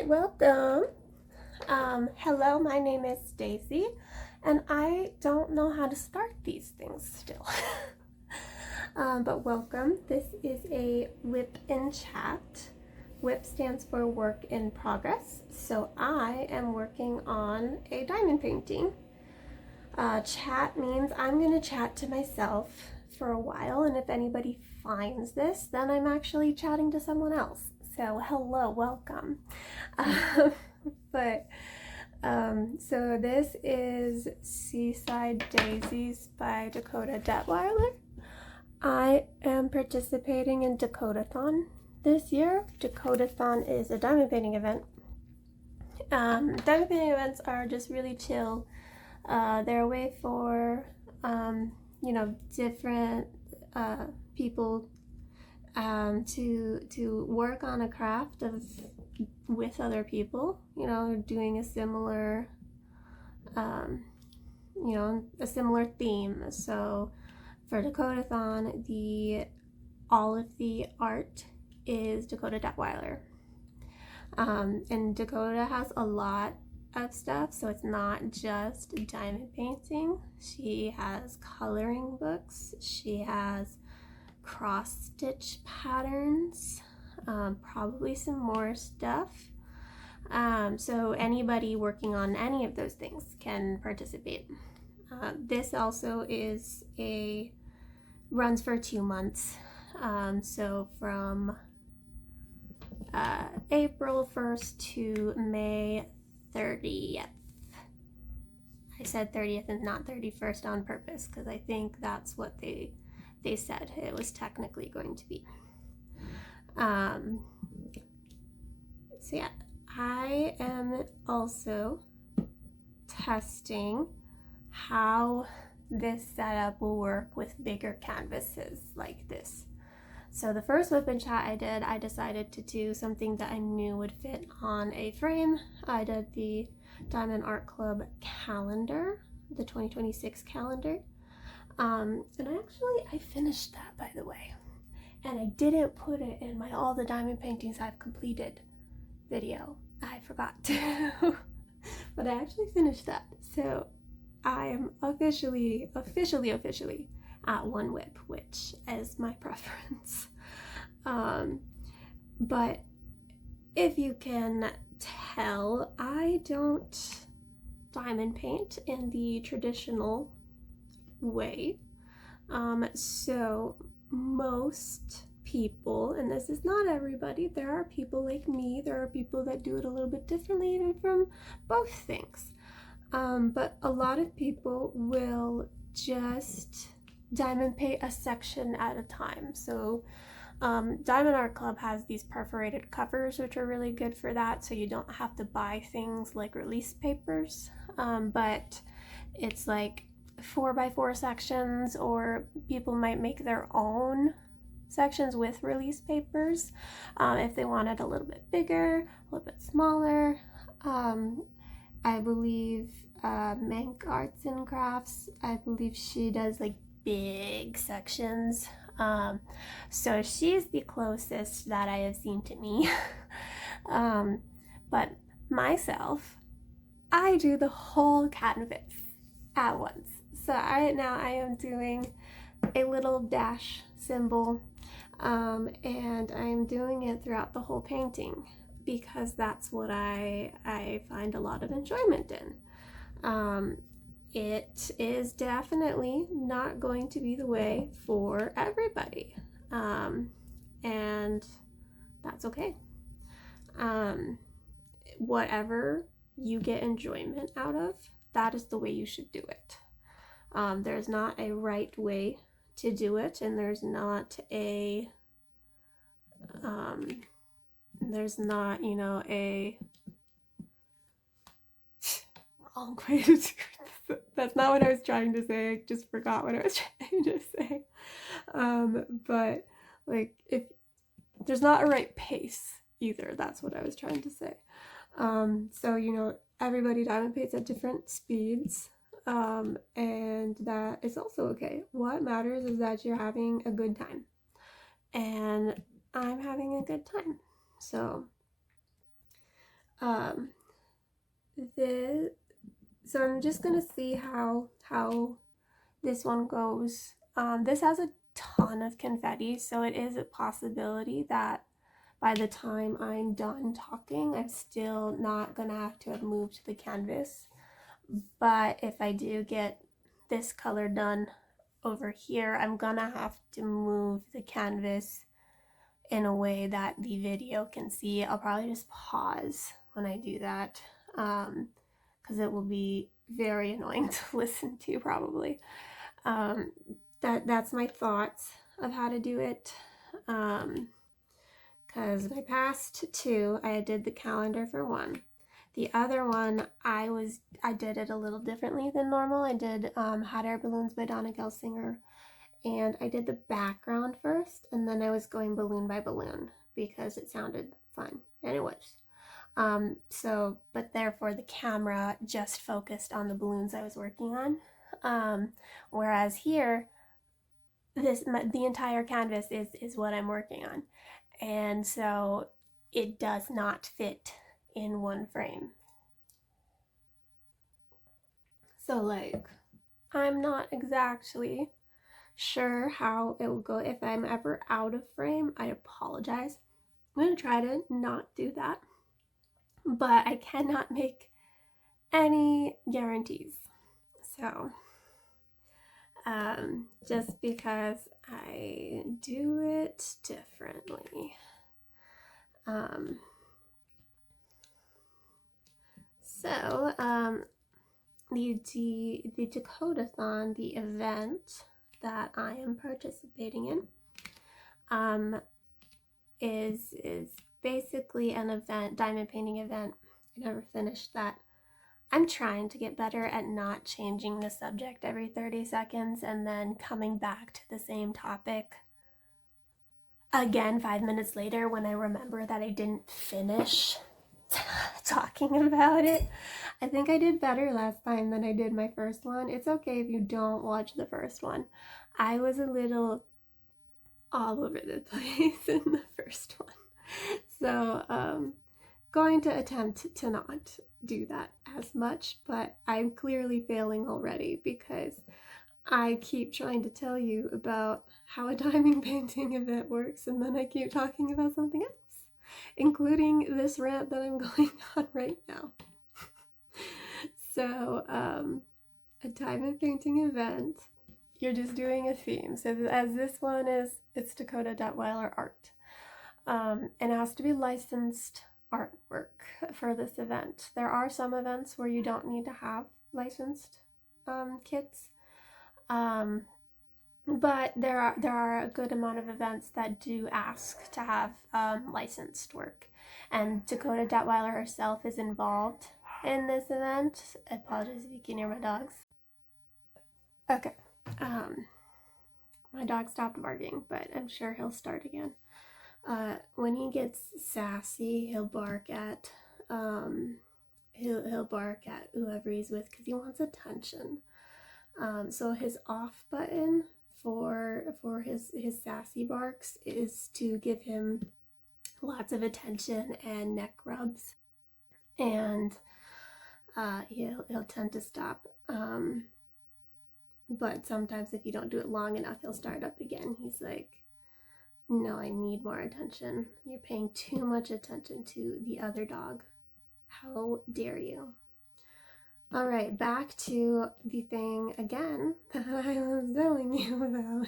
right, welcome. Hello, my name is Daisy, and I don't know how to start these things still. But welcome. This is a WIP in chat. WIP stands for work in progress. So I am working on a diamond painting. Chat means I'm going to chat to myself for a while, and if anybody finds this, then I'm actually chatting to someone else. So hello, welcome. So this is Seaside Daisies by Dakota Daetwiler. I am participating in Dakotathon this year. Dakotathon is a diamond painting event. Diamond painting events are just really chill. They're a way for, different people to work on a craft with other people, doing a similar, a similar theme. So for Dakotathon, all of the art is Dakota Daetwiler. And Dakota has a lot of stuff, so it's not just diamond painting. She has coloring books, she has cross-stitch patterns, probably some more stuff. So anybody working on any of those things can participate. This also runs for 2 months. So from April 1st to May 30th. I said 30th and not 31st on purpose because I think that's what they said it was technically going to be. So yeah, I am also testing how this setup will work with bigger canvases like this. So the first WIP in chat I decided to do something that I knew would fit on a frame. I did the Diamond Art Club calendar, the 2026 calendar. And I finished that, by the way. And I didn't put it in my all the diamond paintings I've completed video. I forgot to. But I actually finished that. So I am officially at 1 WIP, which is my preference. But if you can tell, I don't diamond paint in the traditional way. So most people, and this is not everybody, there are people like me, there are people that do it a little bit differently even from both things. But a lot of people will just diamond paint a section at a time. So Diamond Art Club has these perforated covers, which are really good for that, so you don't have to buy things like release papers, but it's like 4x4 sections, or people might make their own sections with release papers if they want it a little bit bigger, a little bit smaller. I believe Mank Arts and Crafts, I believe she does like big sections. So she's the closest that I have seen to me. But myself, I do the whole canvas at once. So right now I am doing a little dash symbol, and I'm doing it throughout the whole painting because that's what I find a lot of enjoyment in. It is definitely not going to be the way for everybody, and that's okay. Whatever you get enjoyment out of, that is the way you should do it. There's not a right way to do it, and there's not a wrong way to do it. That's not what I was trying to say. I just forgot what I was trying to say. But like, if there's not a right pace either, that's what I was trying to say. So everybody diamond paints at different speeds, and that is also okay. What matters is that you're having a good time, and I'm having a good time. So this, so I'm just gonna see how this one goes. This has a ton of confetti, so it is a possibility that by the time I'm done talking, I'm still not gonna have to have moved the canvas. But if I do get this color done over here, I'm gonna have to move the canvas in a way that the video can see. I'll probably just pause when I do that, because it will be very annoying to listen to probably. That's my thoughts of how to do it. Because my past two, I did the calendar for one. The other one, I did it a little differently than normal. I did Hot Air Balloons by Donna Gelsinger, and I did the background first, and then I was going balloon by balloon because it sounded fun, and it was. But therefore the camera just focused on the balloons I was working on. Whereas here, the entire canvas is what I'm working on. And so it does not fit in one frame. So like, I'm not exactly sure how it will go. If I'm ever out of frame, I apologize. I'm gonna try to not do that, but I cannot make any guarantees. So just because I do it differently. The Dakotathon, the event that I am participating in, is basically an event, diamond painting event. I never finished that. I'm trying to get better at not changing the subject every 30 seconds and then coming back to the same topic again 5 minutes later when I remember that I didn't finish talking about it. I think I did better last time than I did my first one. It's okay if you don't watch the first one. I was a little all over the place in the first one. So, going to attempt to not do that as much, but I'm clearly failing already because I keep trying to tell you about how a diamond painting event works, and then I keep talking about something else, including this rant that I'm going on right now. So, a diamond painting event, you're just doing a theme. So as this one is, it's Dakota Daetwiler art. It has to be licensed artwork for this event. There are some events where you don't need to have licensed kits, but there are a good amount of events that do ask to have licensed work, and Dakota Daetwiler herself is involved in this event. I apologize if you can hear my dogs. Okay, my dog stopped barking, but I'm sure he'll start again. When he gets sassy, he'll bark at he'll bark at whoever he's with because he wants attention. So his off button for his sassy barks is to give him lots of attention and neck rubs, and he'll tend to stop. But sometimes if you don't do it long enough, he'll start up again. He's like, no, I need more attention. You're paying too much attention to the other dog. How dare you? All right, back to the thing again that I was telling you about.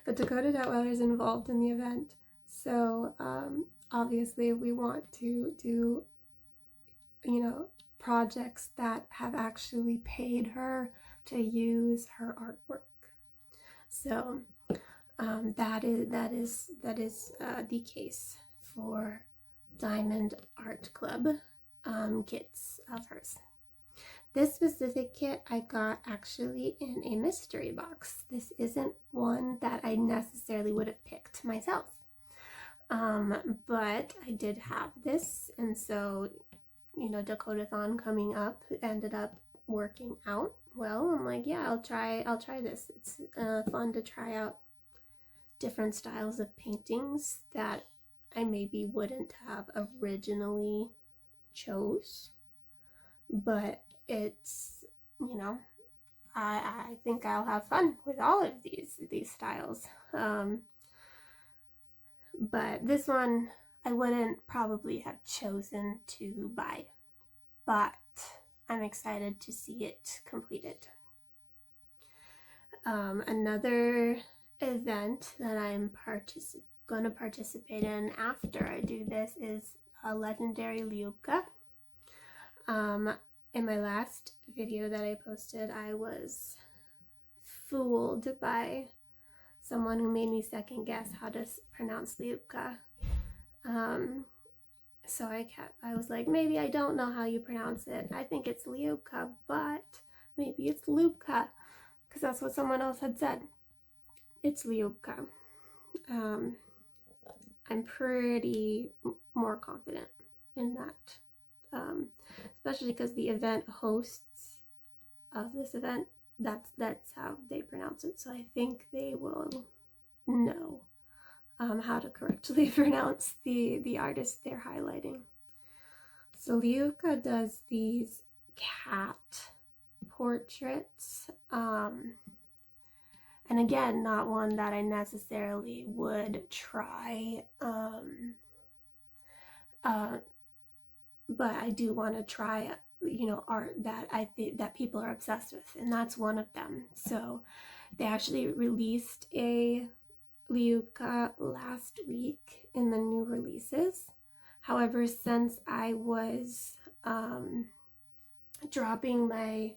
But Dakota Daetwiler is involved in the event. So obviously we want to do, projects that have actually paid her to use her artwork. So that is the case for Diamond Art Club kits of hers. This specific kit I got actually in a mystery box. This isn't one that I necessarily would have picked myself, but I did have this, and so Dakotathon coming up ended up working out well. I'm like, yeah, I'll try this. It's fun to try out different styles of paintings that I maybe wouldn't have originally chose, but it's, you know, I think I'll have fun with all of these styles. But this one I wouldn't probably have chosen to buy, but I'm excited to see it completed. Another event that I'm going to participate in after I do this is a legendary Liubka. In my last video that I posted, I was fooled by someone who made me second guess how to pronounce Liubka. So I was like, maybe I don't know how you pronounce it. I think it's Liubka, but maybe it's Liubka, because that's what someone else had said. It's Liubka. I'm pretty more confident in that, especially because the event hosts of this event, that's how they pronounce it. So I think they will know how to correctly pronounce the artist they're highlighting. So Liubka does these cat portraits, and again, not one that I necessarily would try, but I do want to try, you know, art that I think that people are obsessed with, and that's one of them. So they actually released a Liubka last week in the new releases. However, since I was dropping my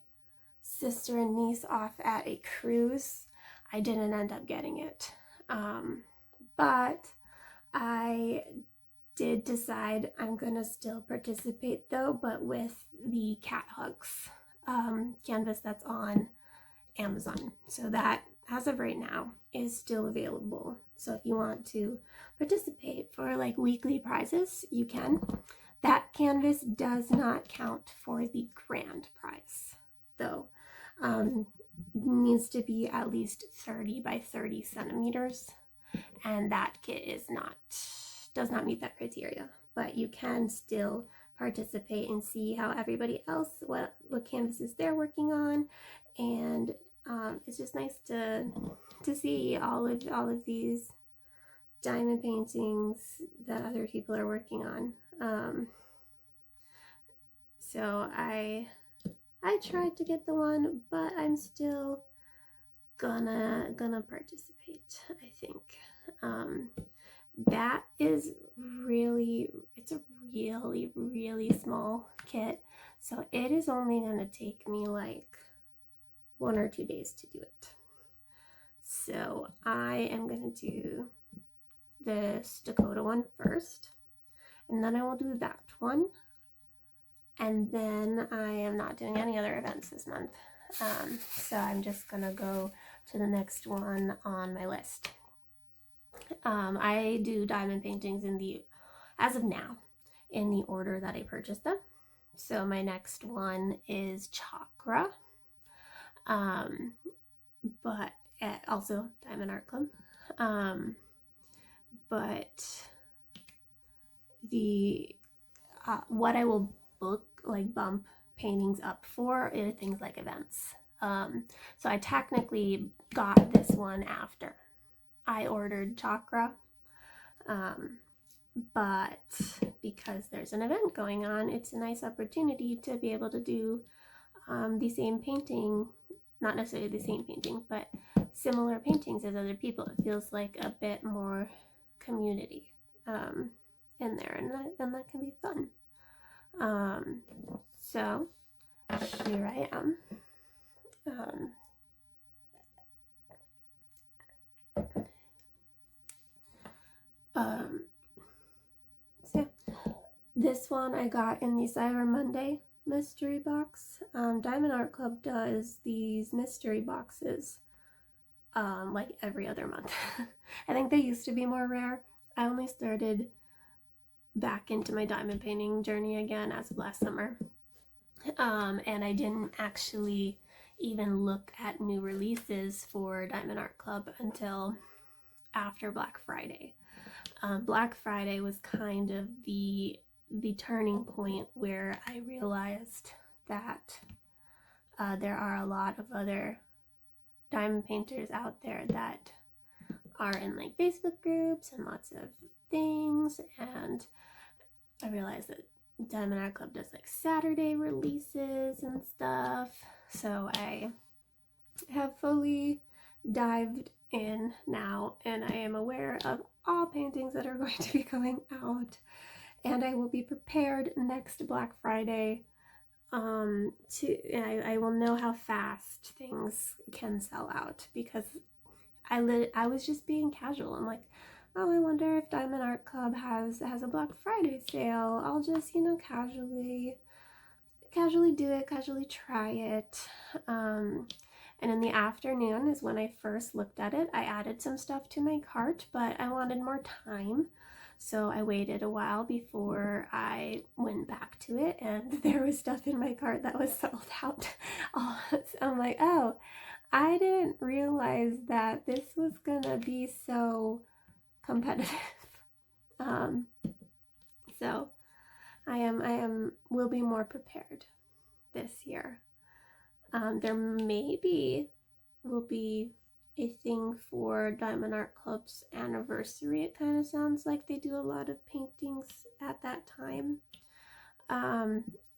sister and niece off at a cruise, I didn't end up getting it. But I did decide I'm gonna still participate though, but with the cat hugs canvas that's on Amazon. So that, as of right now, is still available. So if you want to participate for like weekly prizes, you can. That canvas does not count for the grand prize though. Needs to be at least 30 by 30 centimeters, and that kit does not meet that criteria, but you can still participate and see how everybody else, what canvases they're working on. And it's just nice to see all of these diamond paintings that other people are working on. So I tried to get the one, but I'm still gonna participate, I think. That is it's a really small kit, so it is only gonna take me like 1 or 2 days to do it. So I am gonna do this Dakota one first, and then I will do that one, and then I am not doing any other events this month. So I'm just gonna go to the next one on my list. I do diamond paintings as of now, in the order that I purchased them. So my next one is Chakra, but also Diamond Art Club. But the what I will bump paintings up for are things like events. So I technically got this one after I ordered Chakra, but because there's an event going on, it's a nice opportunity to be able to do the same painting, not necessarily the same painting, but similar paintings as other people. It feels like a bit more community in there, and that can be fun. So here I am. So this one I got in the Cyber Monday mystery box. Diamond Art Club does these mystery boxes like every other month. I think they used to be more rare. I only started back into my diamond painting journey again as of last summer, and I didn't actually even look at new releases for Diamond Art Club until after Black Friday. Black Friday was kind of the the turning point where I realized that there are a lot of other diamond painters out there that are in like Facebook groups and lots of things, and I realized that Diamond Art Club does like Saturday releases and stuff, so I have fully dived in now, and I am aware of all paintings that are going to be going out, and I will be prepared next Black Friday I will know how fast things can sell out, because I was just being casual. I'm like, oh, I wonder if Diamond Art Club has a Black Friday sale. I'll just, you know, casually do it, casually try it. And in the afternoon is when I first looked at it. I added some stuff to my cart, but I wanted more time. So I waited a while before I went back to it, and there was stuff in my cart that was sold out. I'm like, oh, I didn't realize that this was gonna be so competitive. So will be more prepared this year. There maybe will be a thing for Diamond Art Club's anniversary. It kind of sounds like they do a lot of paintings at that time.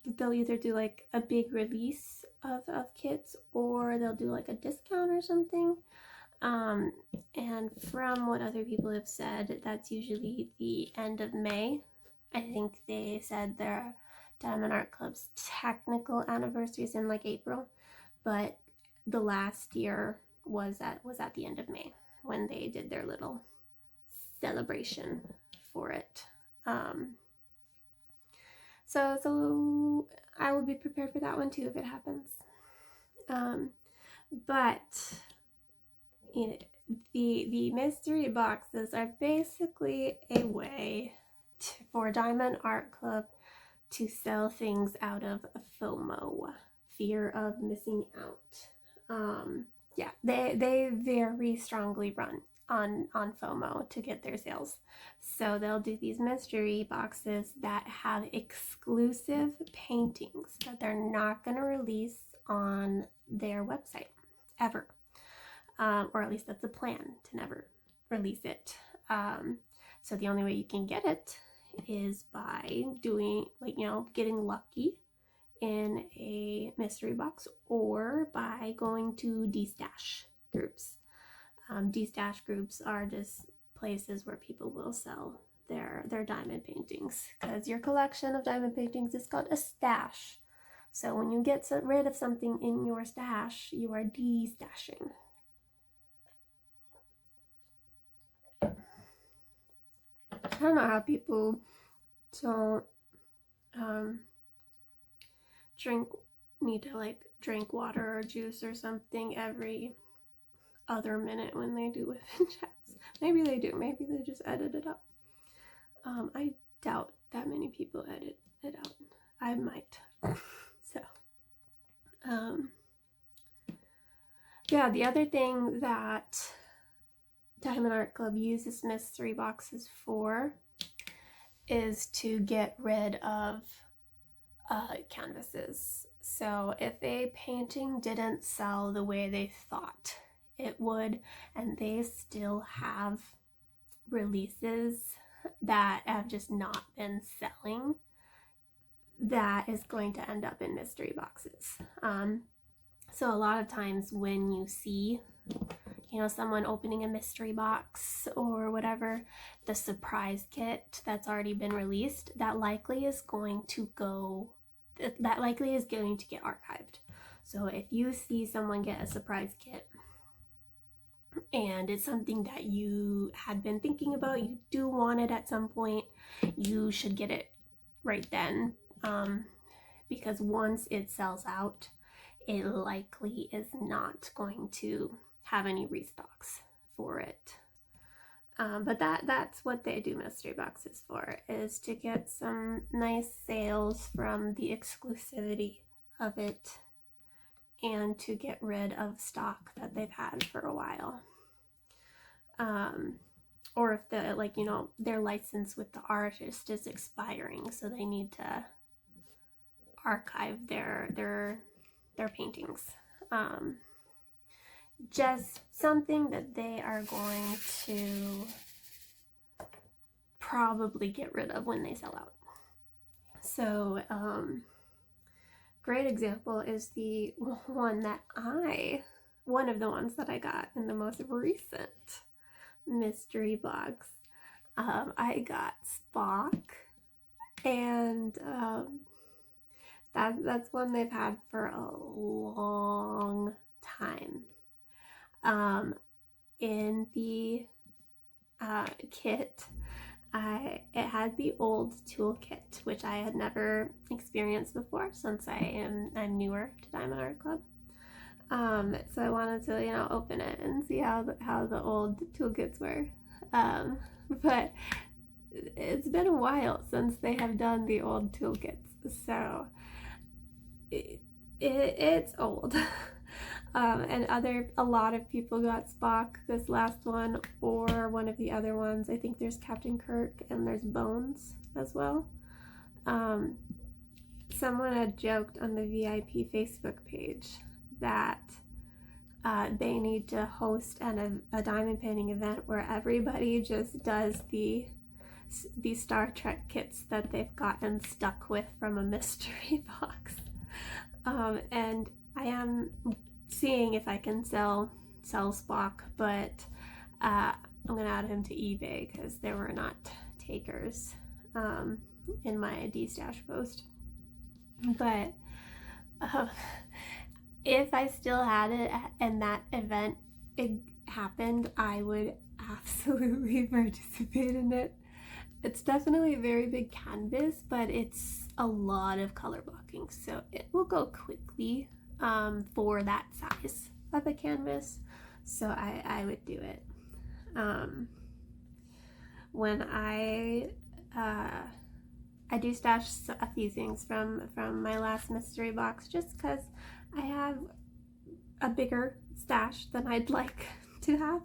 They'll either do like a big release of kits, or they'll do like a discount or something. And from what other people have said, that's usually the end of May. I think they said their Diamond Art Club's technical anniversary is in like April, but the last year was at the end of May when they did their little celebration for it. So I will be prepared for that one too if it happens. But you know, the mystery boxes are basically a way for Diamond Art Club to sell things out of FOMO, fear of missing out. Yeah, they very strongly run on FOMO to get their sales. So they'll do these mystery boxes that have exclusive paintings that they're not going to release on their website ever. Or at least that's the plan, to never release it. So the only way you can get it is by doing, like, you know, getting lucky in a mystery box, or by going to D-stash groups. D-stash groups are just places where people will sell their diamond paintings, because your collection of diamond paintings is called a stash. So when you get rid of something in your stash, you are de-stashing. I don't know how people don't need to drink water or juice or something every other minute when they do WIP chats. Maybe they do. Maybe they just edit it up. I doubt that many people edit it out. I might. So, yeah, the other thing that Diamond Art Club uses mystery boxes for is to get rid of canvases. So if a painting didn't sell the way they thought it would, and they still have releases that have just not been selling, that is going to end up in mystery boxes. So a lot of times when you see, you know, someone opening a mystery box or whatever, the surprise kit that's already been released, that likely is going to get archived. So if you see someone get a surprise kit and it's something that you had been thinking about, you do want it at some point, you should get it right then, because once it sells out, it likely is not going to have any restocks for it. But that's what they do mystery boxes for, is to get some nice sales from the exclusivity of it, and to get rid of stock that they've had for a while. or if the, like, you know, their license with the artist is expiring, so they need to archive their paintings. Just something that they are going to probably get rid of when they sell out. So great example is the one of the ones that I got in the most recent mystery box. I got Spock, and that's one they've had for a long time. In the kit, it had the old toolkit, which I had never experienced before since I'm newer to Diamond Art Club. So I wanted to, you know, open it and see how the old toolkits were. But it's been a while since they have done the old toolkits, so it's old. And a lot of people got Spock this last one, or one of the other ones. I think there's Captain Kirk and there's Bones as well. Someone had joked on the VIP Facebook page that they need to host a diamond painting event where everybody just does the Star Trek kits that they've gotten stuck with from a mystery box. And I am seeing if I can sell Spock, but I'm gonna add him to eBay because there were not takers in my D-stash post. But if I still had it and that event happened, I would absolutely participate in it. It's definitely a very big canvas, but it's a lot of color blocking, so it will go quickly for that size of a canvas, so I would do it. When I do stash a few things from my last mystery box, just because I have a bigger stash than I'd like to have.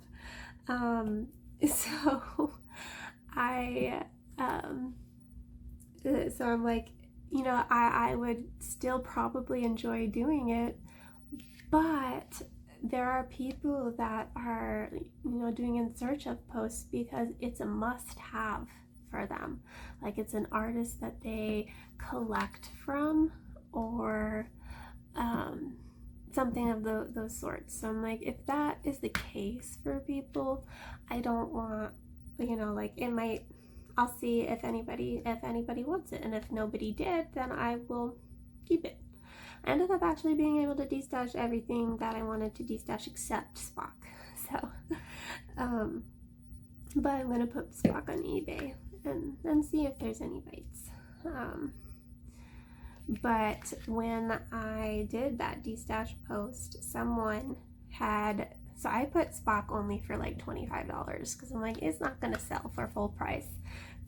So I'm like, you know, I would still probably enjoy doing it, but there are people that are, you know, doing in search of posts because it's a must-have for them. Like, it's an artist that they collect from, or something of those sorts. So I'm like, if that is the case for people, I don't want, you know, like, it might, I'll see if anybody wants it, and if nobody did, then I will keep it. I ended up actually being able to destash everything that I wanted to destash except Spock. So, but I'm gonna put Spock on eBay and see if there's any bites. But when I did that destash post, someone had, so I put Spock only for like $25 because I'm like, it's not gonna sell for full price.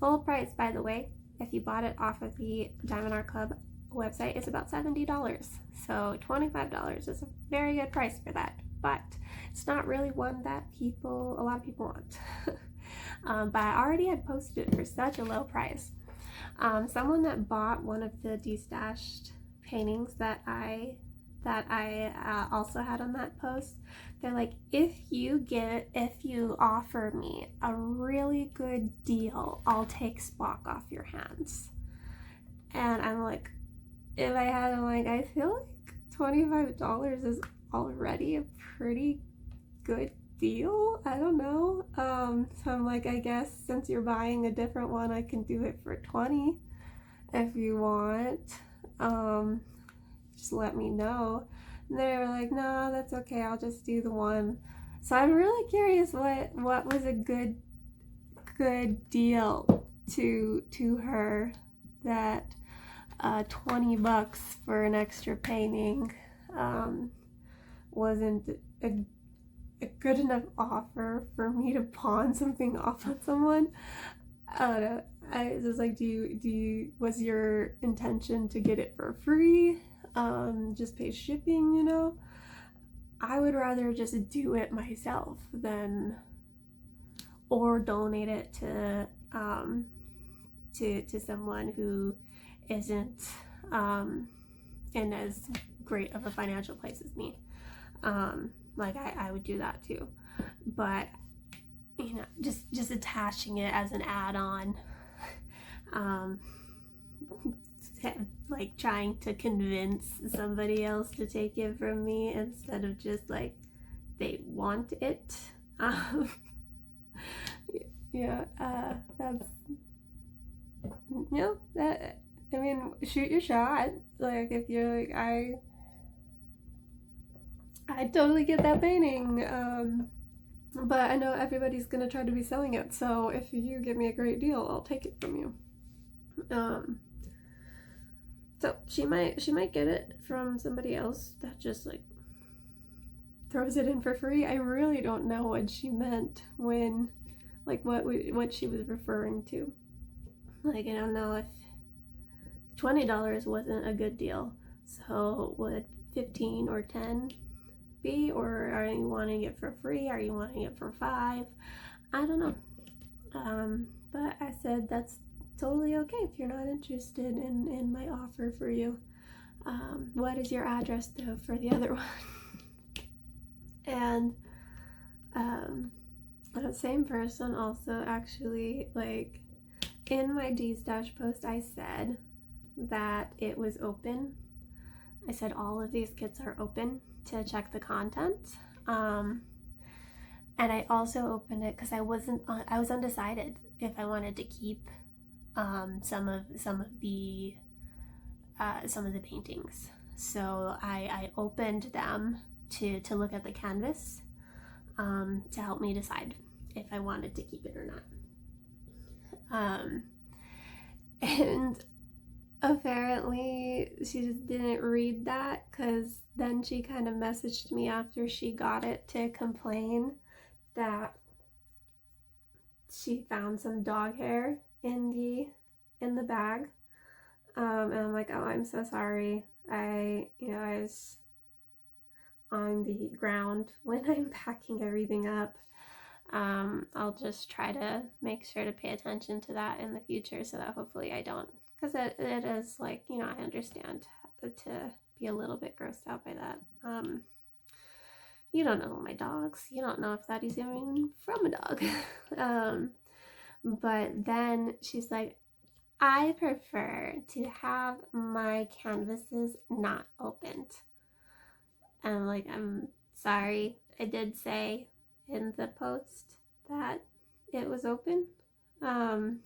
Full price, by the way, if you bought it off of the Diamond Art Club website, is about $70. So $25 is a very good price for that, but it's not really one that a lot of people want. But I already had posted it for such a low price. Someone that bought one of the destashed paintings that I also had on that post, they're like, if you offer me a really good deal, I'll take Spock off your hands. And I'm like, I feel like $25 is already a pretty good deal. I don't know. So I'm like, I guess since you're buying a different one, I can do it for $20 if you want. Just let me know. And they were like, no, that's okay, I'll just do the one. So I'm really curious what was a good deal to her that $20 for an extra painting wasn't a good enough offer for me to pawn something off on someone. I don't know. I was like, was your intention to get it for free? Just pay shipping, you know? I would rather just do it myself or donate it to someone who isn't in as great of a financial place as me. Like I would do that too, but you know, just attaching it as an add-on, like trying to convince somebody else to take it from me instead of just like they want it. Yeah, that's, you know, that, I mean, shoot your shot. Like, if you're like, I totally get that painting, but I know everybody's gonna try to be selling it, so if you give me a great deal, I'll take it from you. So she might get it from somebody else that just like throws it in for free. I really don't know what she meant when, like, what she was referring to. Like, I don't know if $20 wasn't a good deal, so would 15 or 10 be? Or are you wanting it for free? Are you wanting it for $5? I don't know. But I said that's totally okay if you're not interested in my offer for you. What is your address though for the other one? And that same person also actually, like, in my D-stash post, I said that it was open. I said all of these kits are open to check the content. And I also opened it because I was undecided if I wanted to keep some of the paintings. So I opened them to look at the canvas to help me decide if I wanted to keep it or not. And apparently she just didn't read that, because then she kind of messaged me after she got it to complain that she found some dog hair in the bag. And I'm like, oh, I'm so sorry. I was on the ground when I'm packing everything up. I'll just try to make sure to pay attention to that in the future, so that hopefully I don't, because it is like, you know, I understand to be a little bit grossed out by that. You don't know my dogs. You don't know if that is even from a dog. But then she's like, I prefer to have my canvases not opened. And I'm like, I'm sorry, I did say in the post that it was open. And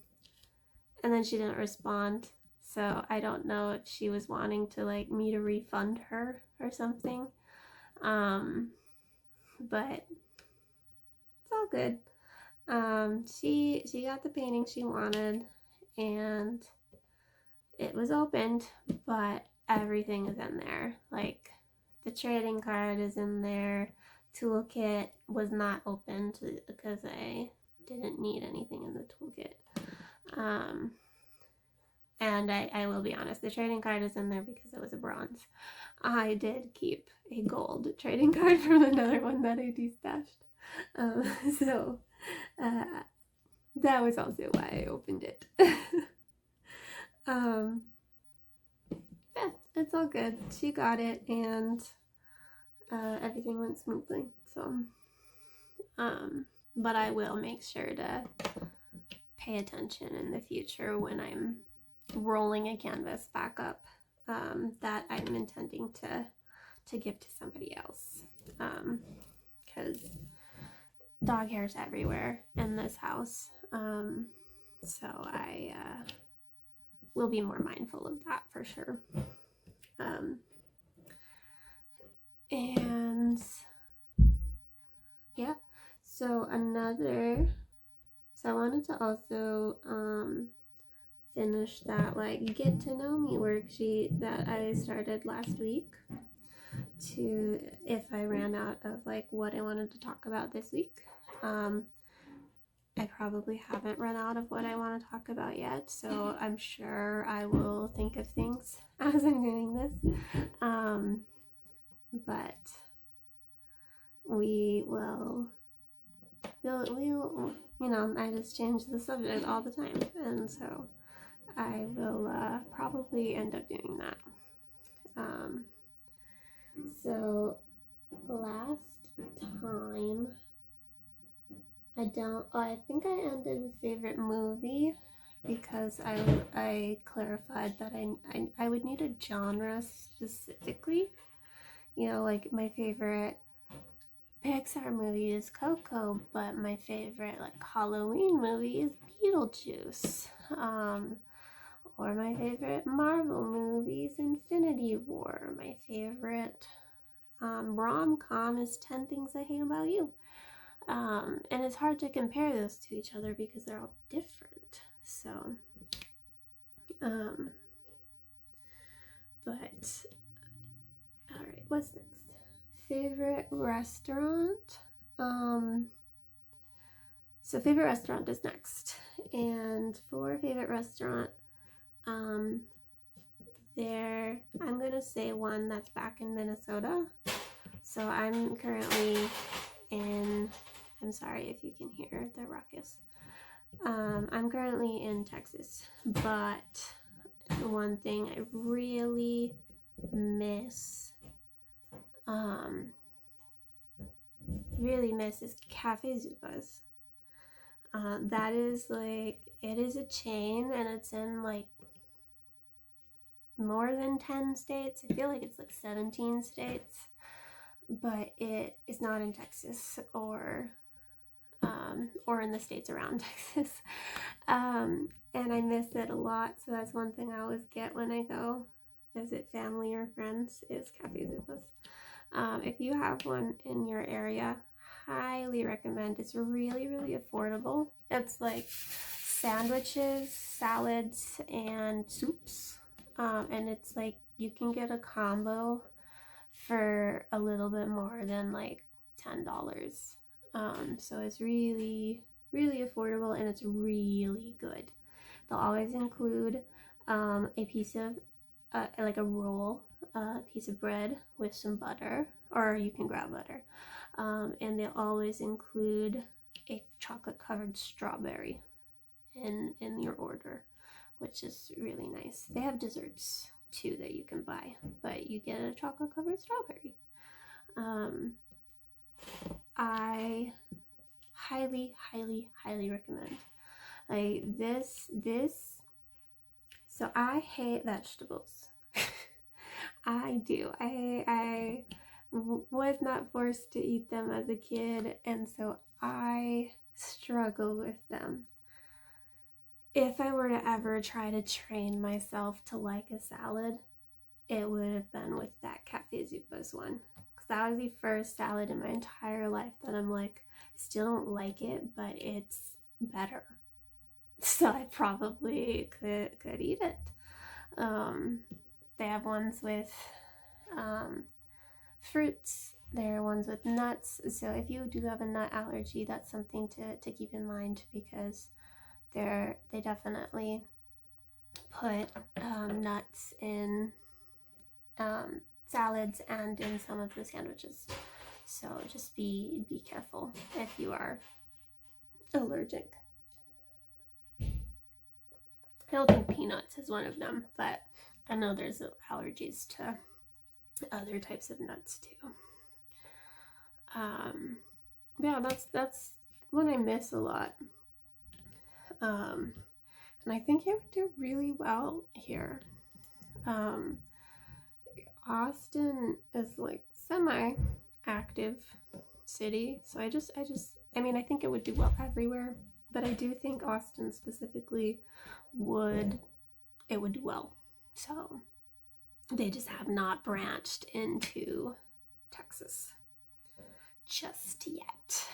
then she didn't respond. So I don't know if she was wanting to like me to refund her or something. But it's all good. She got the painting she wanted, and it was opened, but everything is in there. Like, the trading card is in there. Toolkit was not opened because I didn't need anything in the toolkit. And I will be honest, the trading card is in there because it was a bronze. I did keep a gold trading card from another one that I de-stashed. So that was also why I opened it. Yeah, it's all good. She got it, and everything went smoothly. So, but I will make sure to pay attention in the future when I'm rolling a canvas back up that I'm intending to give to somebody else, because dog hair's everywhere in this house, so I will be more mindful of that for sure. And yeah, so I wanted to also finish that like get to know me worksheet that I started last week, to if I ran out of like what I wanted to talk about this week. I probably haven't run out of what I want to talk about yet, so I'm sure I will think of things as I'm doing this. But you know, I just change the subject all the time, and so I will probably end up doing that. So last time, I think I ended with favorite movie because I clarified that I would need a genre specifically. You know, like my favorite Pixar movie is Coco, but my favorite like Halloween movie is Beetlejuice. Or my favorite Marvel movie is Infinity War. My favorite rom-com is 10 Things I Hate About You. And it's hard to compare those to each other because they're all different. So, but, alright, what's next? Favorite restaurant? So favorite restaurant is next. And for favorite restaurant, I'm gonna say one that's back in Minnesota. So I'm currently I'm sorry if you can hear the ruckus. I'm currently in Texas, but one thing I really miss is Cafe Zupas. That is like, it is a chain and it's in like more than 10 states. I feel like it's like 17 states, but it is not in Texas or in the states around Texas. And I miss it a lot, so that's one thing I always get when I go visit family or friends is Cafe Zupas. If you have one in your area, highly recommend. It's really, really affordable. It's like sandwiches, salads, and soups. And it's like you can get a combo for a little bit more than like $10. So it's really, really affordable and it's really good. They'll always include a piece of like a roll, a piece of bread with some butter, or you can grab butter. And they'll always include a chocolate covered strawberry in your order, which is really nice. They have desserts too that you can buy, but you get a chocolate covered strawberry. I highly, highly, highly recommend. Like this, so I hate vegetables. I do. I was not forced to eat them as a kid, and so I struggle with them. If I were to ever try to train myself to like a salad, it would have been with that Cafe Zupas one. Because that was the first salad in my entire life that I'm like, still don't like it, but it's better. So I probably could eat it. They have ones with fruits. There are ones with nuts. So if you do have a nut allergy, that's something to keep in mind, because they definitely put nuts in salads and in some of the sandwiches. So just be careful if you are allergic. I don't think peanuts is one of them, but I know there's allergies to other types of nuts too. Yeah, that's one I miss a lot. And I think it would do really well here. Austin is like semi-active city, so I mean, I think it would do well everywhere, but I do think Austin specifically would do well. So they just have not branched into Texas just yet.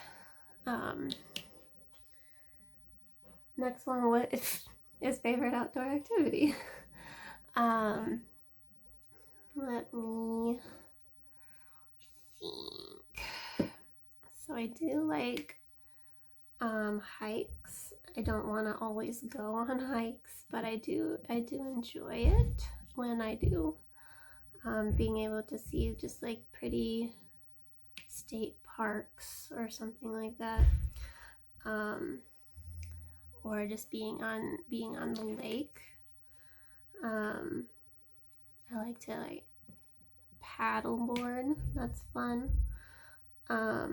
Next one, what is favorite outdoor activity? Let me think. So I do like hikes. I don't want to always go on hikes, but I do enjoy it when I do. Being able to see just like pretty state parks or something like that. or just being on the lake. I like to like paddleboard. That's fun. I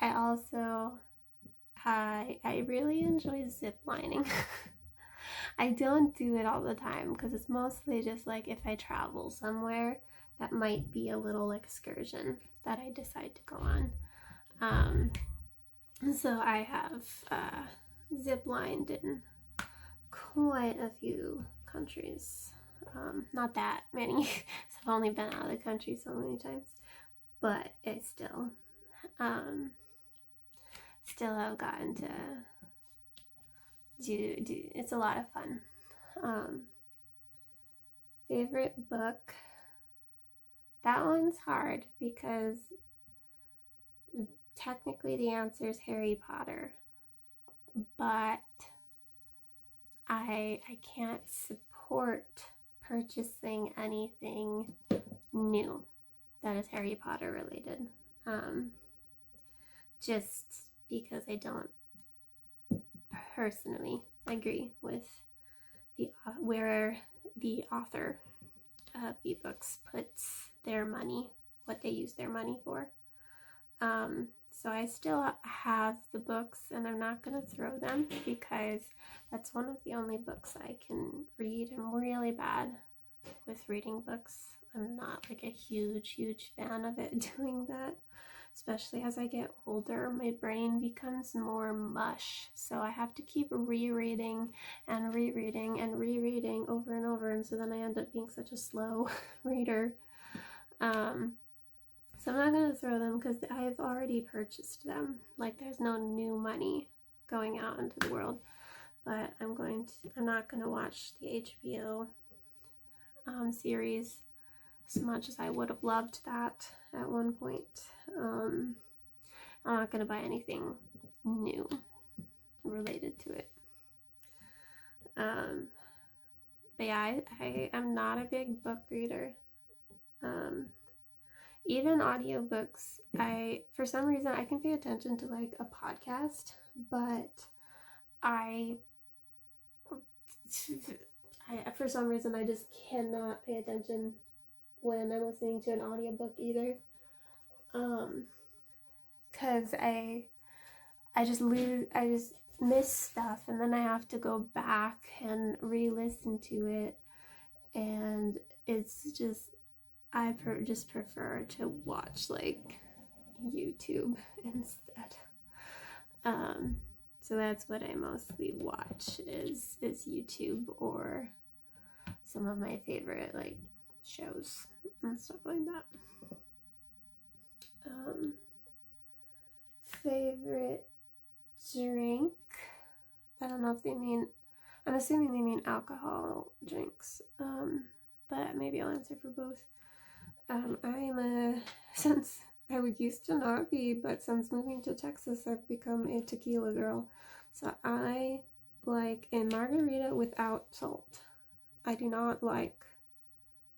also I really enjoy zip lining. I don't do it all the time because it's mostly just like if I travel somewhere that might be a little excursion that I decide to go on. So I have zip lined in quite a few countries. Not that many. I've only been out of the country so many times, but I still have gotten to do it's a lot of fun. Favorite book? That one's hard because technically the answer is Harry Potter, but I can't support purchasing anything new that is Harry Potter related. Just because I don't personally agree with where the author of the books puts their money, what they use their money for. So I still have the books and I'm not going to throw them because that's one of the only books I can read. I'm really bad with reading books. I'm not like a huge fan of it doing that. Especially as I get older, my brain becomes more mush. So I have to keep rereading and rereading and rereading over and over. And so then I end up being such a slow reader. So I'm not going to throw them because I've already purchased them. Like there's no new money going out into the world. But I'm not going to watch the HBO series as much as I would have loved that at one point. I'm not going to buy anything new related to it. But yeah, I am not a big book reader. Even audiobooks, for some reason I can pay attention to like a podcast, but I for some reason I just cannot pay attention when I'm listening to an audiobook either. Cause I just miss stuff and then I have to go back and re-listen to it, and it's just I just prefer to watch like YouTube instead. So that's what I mostly watch is YouTube or some of my favorite like shows and stuff like that. Favorite drink? I don't know if they mean, I'm assuming they mean alcohol drinks, but maybe I'll answer for both. Since I would used to not be, but since moving to Texas, I've become a tequila girl. So I like a margarita without salt. I do not like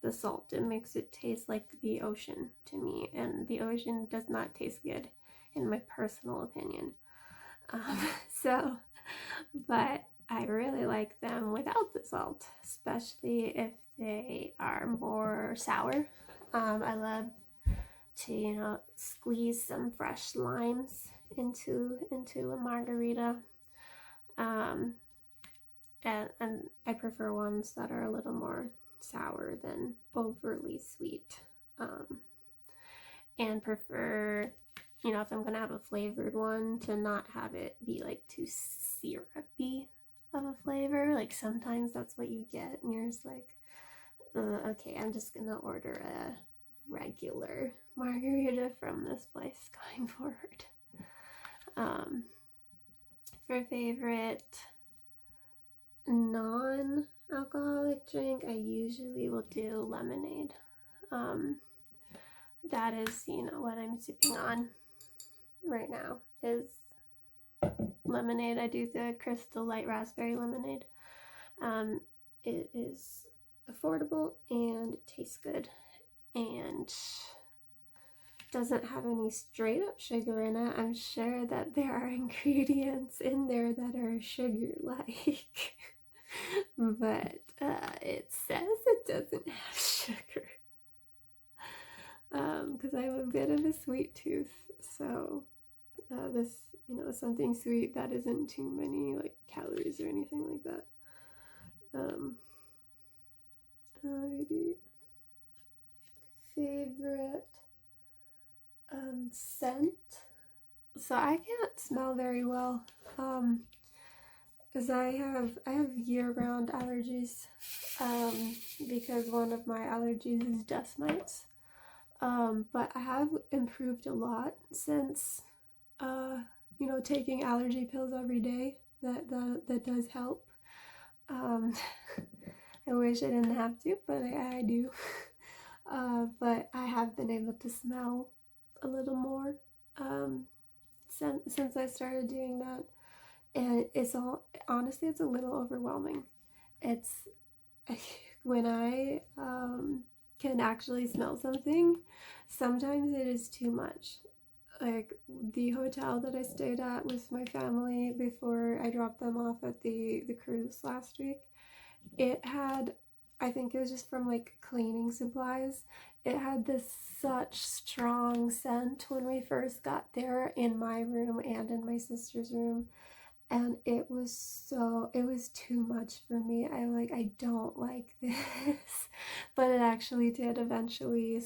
the salt. It makes it taste like the ocean to me, and the ocean does not taste good in my personal opinion. But I really like them without the salt, especially if they are more sour. I love to, squeeze some fresh limes into a margarita. And I prefer ones that are a little more sour than overly sweet. And prefer, if I'm gonna have a flavored one, to not have it be like too syrupy of a flavor. Like sometimes that's what you get and you're just like, okay, I'm just gonna order a regular margarita from this place going forward. For favorite non-alcoholic drink, I usually will do lemonade. That is, what I'm sipping on right now is lemonade. I do the Crystal Light Raspberry lemonade. It is affordable and tastes good and doesn't have any straight up sugar in it. I'm sure that there are ingredients in there that are sugar-like. But it says it doesn't have sugar. Because I have a bit of a sweet tooth, so this, you know, something sweet that isn't too many like calories or anything like that. Maybe favorite scent. So I can't smell very well, because I have year-round allergies, because one of my allergies is dust mites. But I have improved a lot since, you know, taking allergy pills every day. That does help. I wish I didn't have to, but I do. But I have been able to smell a little more, since I started doing that, and honestly, it's a little overwhelming. It's when I can actually smell something, sometimes it is too much. Like the hotel that I stayed at with my family before I dropped them off at the cruise last week, it had, I think it was just from like cleaning supplies, it had this such strong scent when we first got there in my room and in my sister's room, and it was too much for me. I don't like this. But it actually did eventually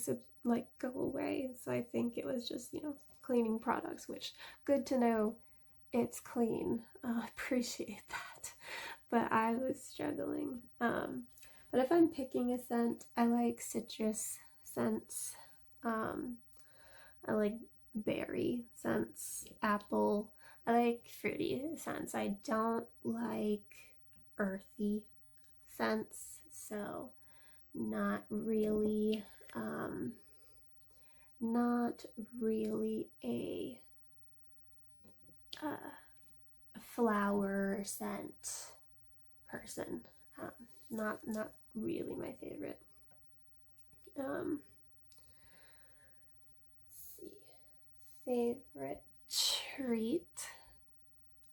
like go away, so I think it was just, you know, cleaning products, which good to know it's clean. Appreciate that. But I was struggling. But if I'm picking a scent, I like citrus scents. I like berry scents, apple. I like fruity scents. I don't like earthy scents, so not really a flower scent person. Not really my favorite. Let's see. Favorite treat.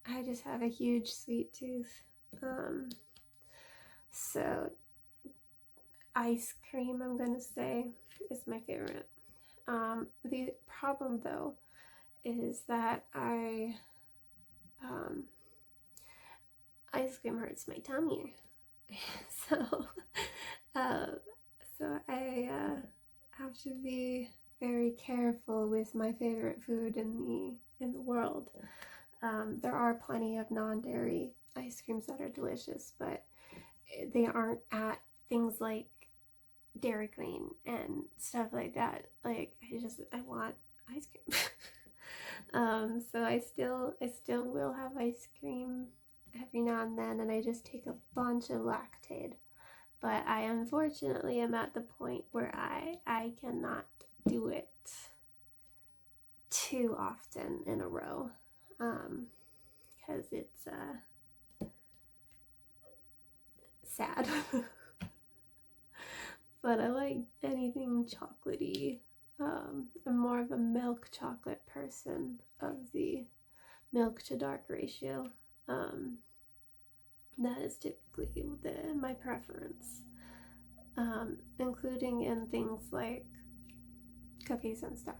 I just have a huge sweet tooth. So ice cream, I'm gonna say, is my favorite. The problem though is that ice cream hurts my tummy. So I have to be very careful with my favorite food in the world. There are plenty of non-dairy ice creams that are delicious, but they aren't at things like Dairy Queen and stuff like that. Like I want ice cream. So I still will have ice cream every now and then, and I just take a bunch of Lactaid. But I unfortunately am at the point where I cannot do it too often in a row, because it's sad. But I like anything chocolatey. I'm more of a milk chocolate person, of the milk to dark ratio. That is typically my preference, including in things like cookies and stuff.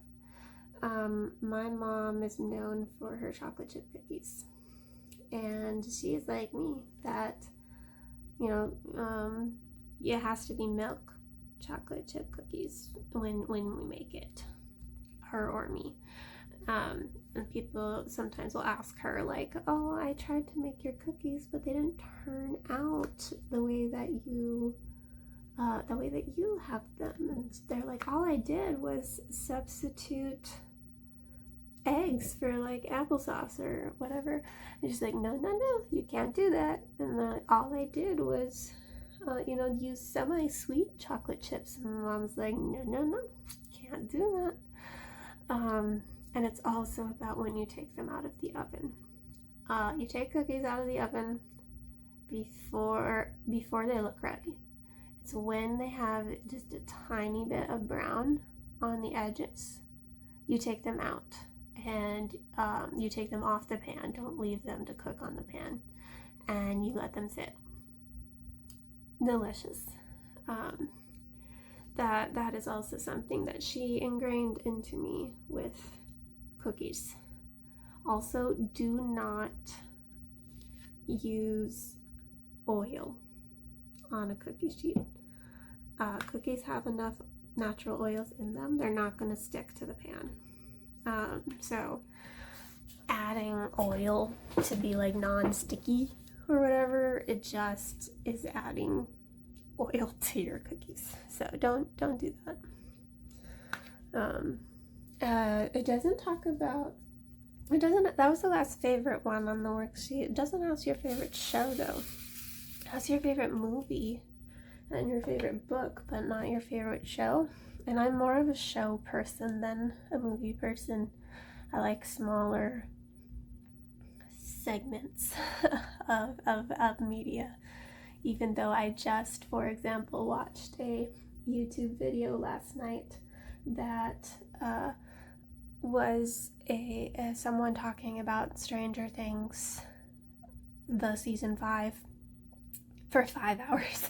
My mom is known for her chocolate chip cookies, and she's like me, that, you know, it has to be milk chocolate chip cookies when we make it, her or me. And people sometimes will ask her, like, oh, I tried to make your cookies, but they didn't turn out the way that you have them. And they're like, all I did was substitute eggs for like applesauce or whatever. And she's like, no, you can't do that. And they're like, all I did was use semi-sweet chocolate chips. And mom's like, no, can't do that. And it's also about when you take them out of the oven. You take cookies out of the oven before they look ready. It's when they have just a tiny bit of brown on the edges you take them out and you take them off the pan. Don't leave them to cook on the pan, and you let them sit. Delicious. That is also something that she ingrained into me with cookies. Also, do not use oil on a cookie sheet. Cookies have enough natural oils in them. They're not going to stick to the pan. So adding oil to be like non-sticky or whatever, it just is adding oil to your cookies. So don't do that. It doesn't talk about, that was the last favorite one on the worksheet. It doesn't ask your favorite show though. It asks your favorite movie and your favorite book, but not your favorite show. And I'm more of a show person than a movie person. I like smaller segments of media. Even though I just, for example, watched a YouTube video last night that was someone talking about Stranger Things, the season 5, for 5 hours.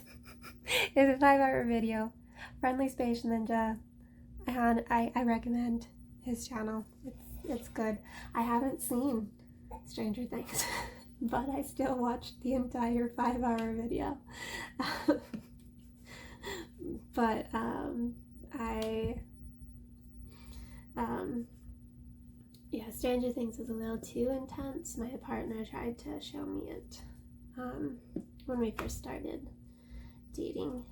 It's a 5-hour video. Friendly Space Ninja, and I recommend his channel. It's good. I haven't seen Stranger Things, but I still watched the entire 5-hour video. But yeah, Stranger Things was a little too intense. My partner tried to show me it when we first started dating.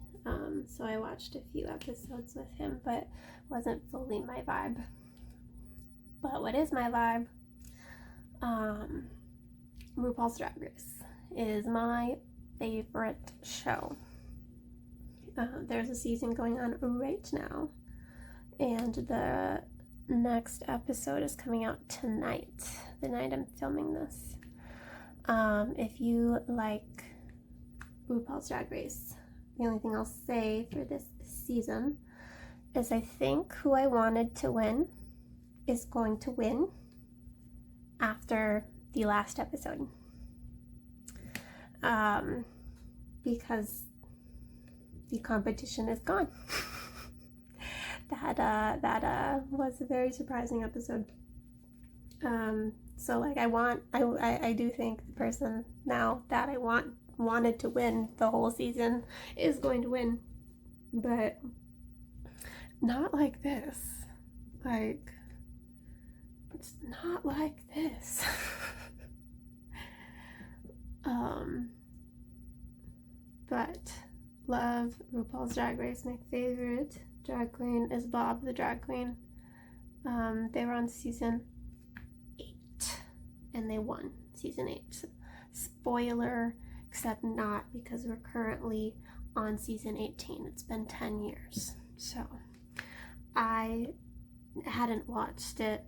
So I watched a few episodes with him, but wasn't fully my vibe. But what is my vibe? RuPaul's Drag Race is my favorite show. There's a season going on right now, and the next episode is coming out tonight, the night I'm filming this. If you like RuPaul's Drag Race, the only thing I'll say for this season is I think who I wanted to win is going to win after the last episode. Because the competition is gone. That was a very surprising episode. So like I do think the person now that I wanted to win the whole season is going to win, but not like this. Like, it's not like this. But love RuPaul's Drag Race. My favorite drag queen is Bob the drag queen. They were on season 8 and they won season 8. Spoiler, except not, because we're currently on season 18. It's been 10 years. So I hadn't watched it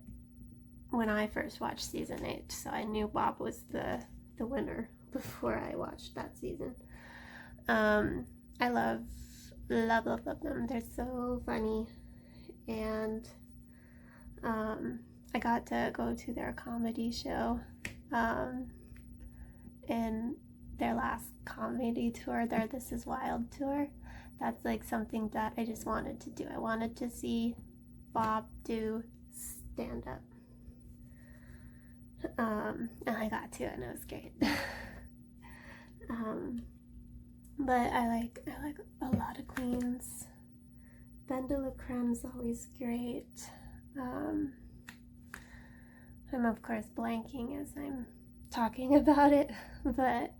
when I first watched season 8, so I knew Bob was the winner before I watched that season. I love them. They're so funny, and I got to go to their comedy show in their last comedy tour, their This Is Wild tour. That's like something that I just wanted to do. I wanted to see Bob do stand-up. And I got to, and it was great. But I like a lot of queens. Ben de la Crème's always great. I'm of course blanking as I'm talking about it, but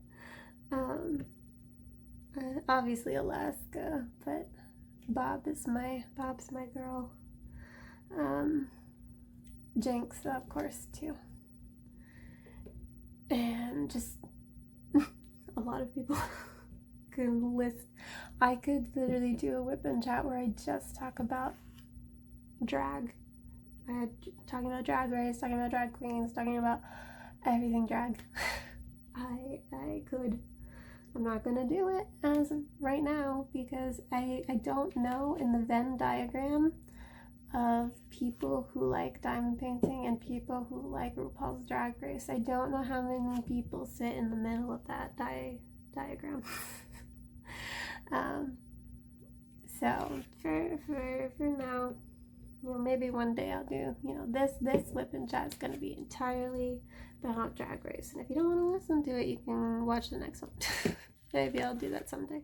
obviously Alaska, but Bob's my girl. Jinx, of course, too. And just a lot of people can list. I could literally do a WIP and chat where I just talk about drag. Talking about drag race, talking about drag queens, talking about everything drag. I could. I'm not gonna do it as of right now because I don't know in the Venn diagram of people who like diamond painting and people who like RuPaul's Drag Race. I don't know how many people sit in the middle of that diagram. So for now, maybe one day I'll do, this WIP and chat is going to be entirely about Drag Race. And if you don't want to listen to it, you can watch the next one. Maybe I'll do that someday.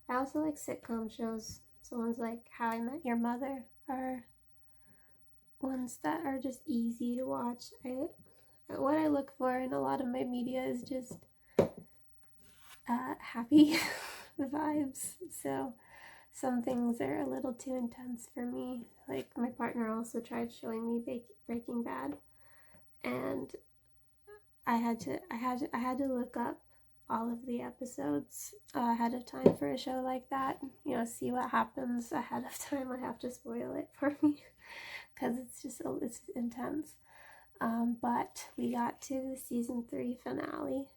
I also like sitcom shows. So ones like How I Met Your Mother are ones that are just easy to watch. What I look for in a lot of my media is just happy vibes. So some things are a little too intense for me. Like my partner also tried showing me Breaking Bad, and I had to look up all of the episodes ahead of time for a show like that. See what happens ahead of time. I have to spoil it for me because it's intense. But we got to the season 3 finale,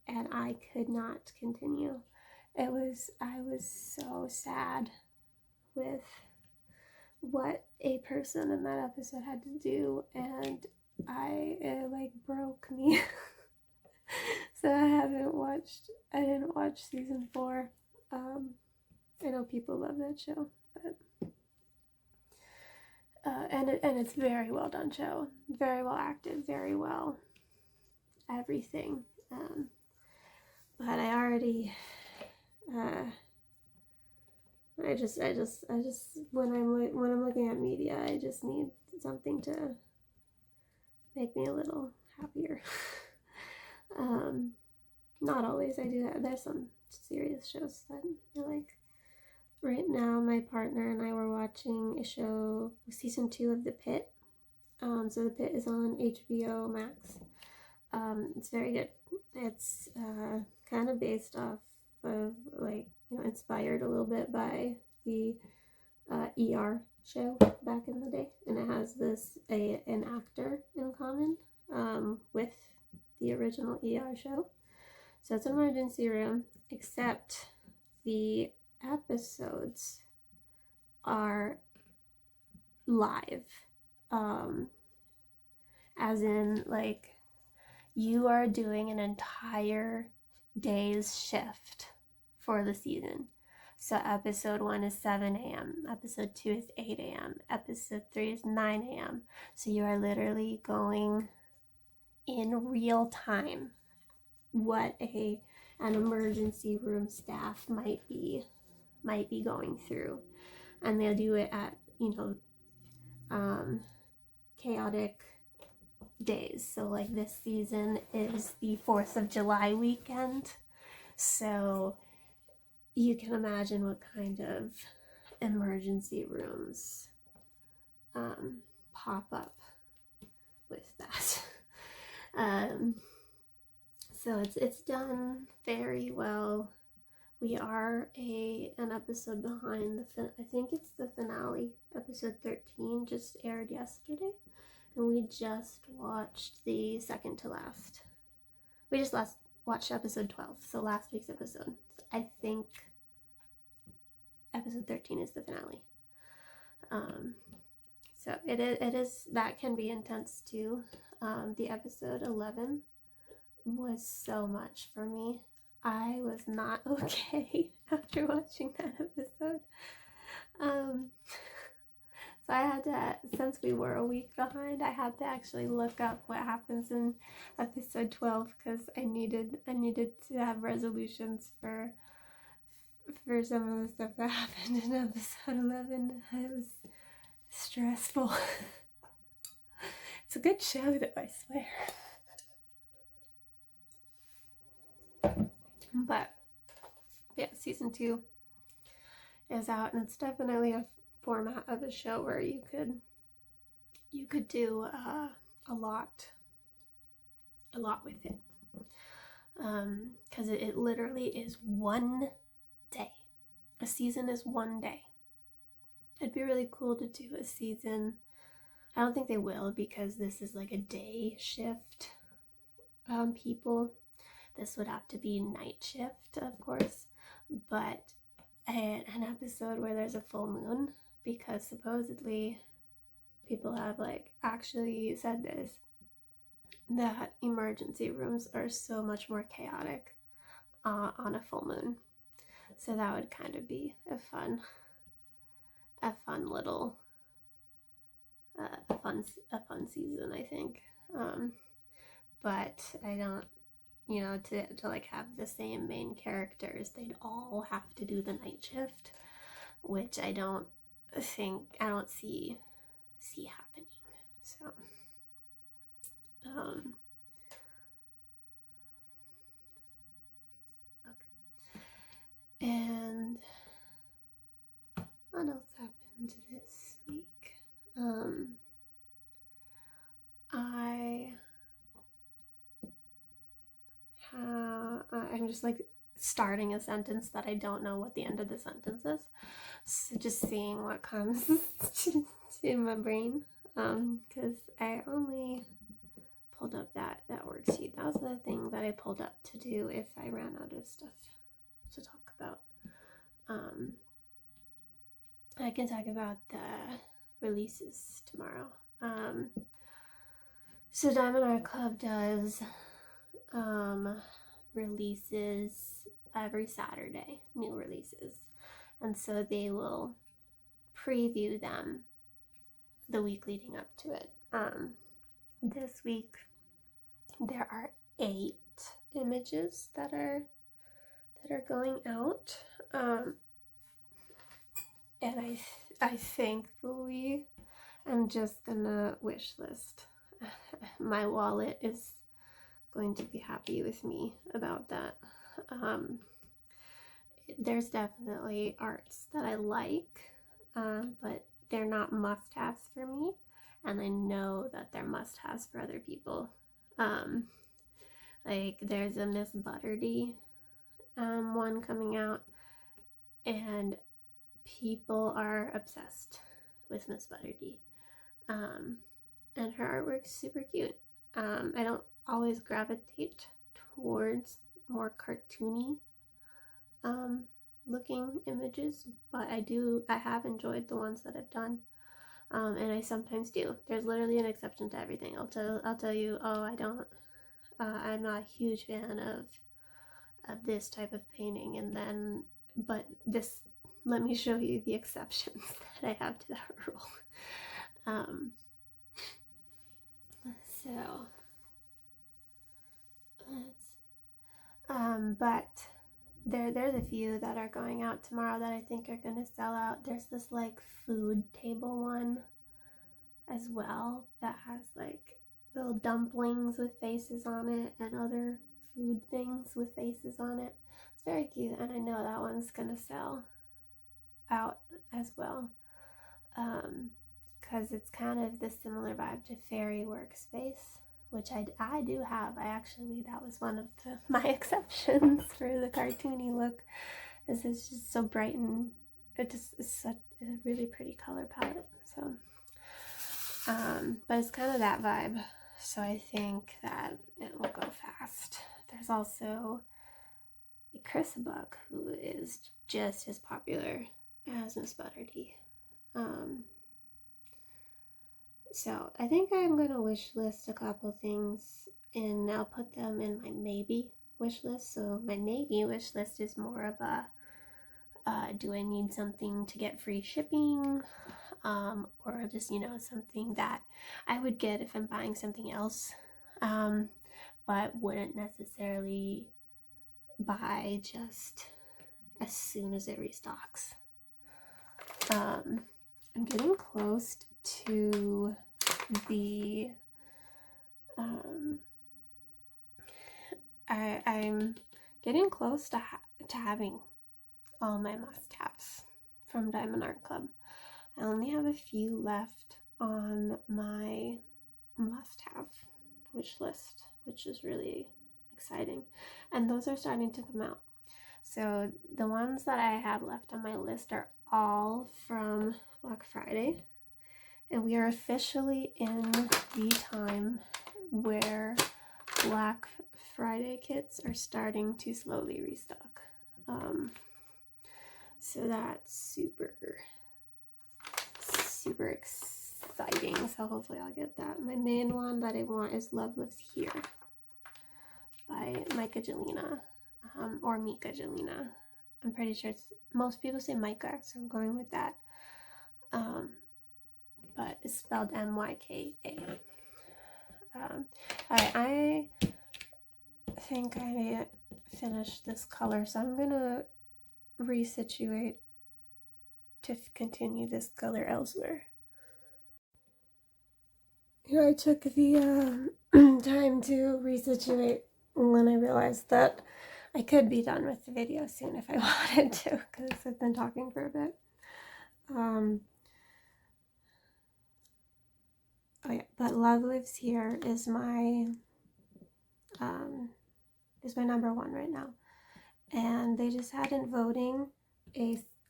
and I could not continue. I was so sad with what a person in that episode had to do, and it like broke me. So I didn't watch season 4. I know people love that show, but and it's very well done show, very well acted, very well everything. But I already, I just when I'm looking at media, I just need something to make me a little happier. Not always. I do that. There's some serious shows that I like. Right now, my partner and I were watching a show, season 2 of The Pit. So The Pit is on HBO Max. It's very good. It's kind of based off of, inspired a little bit by the ER show back in the day, and it has an actor in common with the original ER show. So it's an emergency room, except the episodes are live, as in you are doing an entire day's shift for the season. So episode 1 is 7 a.m, episode 2 is 8 a.m, episode 3 is 9 a.m. So you are literally going in real time what an emergency room staff might be going through, and they'll do it at chaotic days. So this season is the 4th of July weekend, so you can imagine what kind of emergency rooms pop up with that. So it's done very well. We are an episode behind I think it's the finale. Episode 13 just aired yesterday, and we just watched the second to last. We just watched episode 12, so last week's episode. I think episode 13 is the finale. So it is that can be intense too. The episode 11 was so much for me. I was not okay after watching that episode. So I had to, since we were a week behind, I had to actually look up what happens in episode 12 because I needed to have resolutions for some of the stuff that happened in episode 11. It was stressful. It's a good show though, I swear. But yeah, season 2 is out, and it's definitely a format of a show where you could do a lot with it, because it literally is one day. A season is one day. It'd be really cool to do a season. I don't think they will, because this is like a day shift people. This would have to be night shift, of course, but an episode where there's a full moon, because supposedly people have like actually said this, that emergency rooms are so much more chaotic on a full moon. So that would kind of be a fun little a fun season, I think. But I don't, you know, to like have the same main characters, they'd all have to do the night shift, which I don't see happening. So okay. And what else happened this week? I'm just like starting a sentence that I don't know what the end of the sentence is. So just seeing what comes to my brain. Because I only pulled up that worksheet. That was the thing that I pulled up to do if I ran out of stuff to talk about. I can talk about the releases tomorrow. So Diamond Art Club does releases every Saturday, new releases, and so they will preview them the week leading up to it. This week there are 8 images that are going out, and I thankfully am just gonna wish list. My wallet is going to be happy with me about that. There's definitely arts that I like, but they're not must-haves for me, and I know that they're must-haves for other people. Like there's a Miss Butterdy one coming out, and people are obsessed with Miss Butterdy, and her artwork's super cute. I don't always gravitate towards more cartoony looking images, but I have enjoyed the ones that I've done, and I sometimes do. There's literally an exception to everything. I'll tell you, I'm not a huge fan of this type of painting, and then let me show you the exceptions that I have to that rule. But there's a few that are going out tomorrow that I think are gonna sell out. There's this like food table one as well that has like little dumplings with faces on it and other food things with faces on it. It's very cute, and I know that one's gonna sell out as well, because it's kind of the similar vibe to Fairy Workspace, which I do have. That was one of my exceptions for the cartoony look, is it's just so bright, and it just is such a really pretty color palette. So but it's kind of that vibe, so I think that it will go fast. There's also Chris Buck, who is just as popular as Miss Butterdy. So I think I'm gonna wish list a couple things, and I'll put them in my maybe wish list. So my maybe wish list is more of a do I need something to get free shipping, or just, you know, something that I would get if I'm buying something else, but wouldn't necessarily buy just as soon as it restocks. I'm getting close to the I'm getting close to having all my must-haves from Diamond Art Club. I only have a few left on my must-have wish list, which is really exciting, and those are starting to come out. So the ones that I have left on my list are all from Black Friday, and we are officially in the time where Black Friday kits are starting to slowly restock. So that's super exciting. So hopefully I'll get that. My main one that I want is Love Lives Here by Micah Jelena, or Mika Jelena. I'm pretty sure most people say Micah, so I'm going with that. But it's spelled M-Y-K-A. I think I finished this color, so I'm gonna resituate to continue this color elsewhere. Here I took the time to resituate when I realized that I could be done with the video soon if I wanted to, because I've been talking for a bit. Oh yeah, but Love Lives Here is my number one right now, and they just had in voting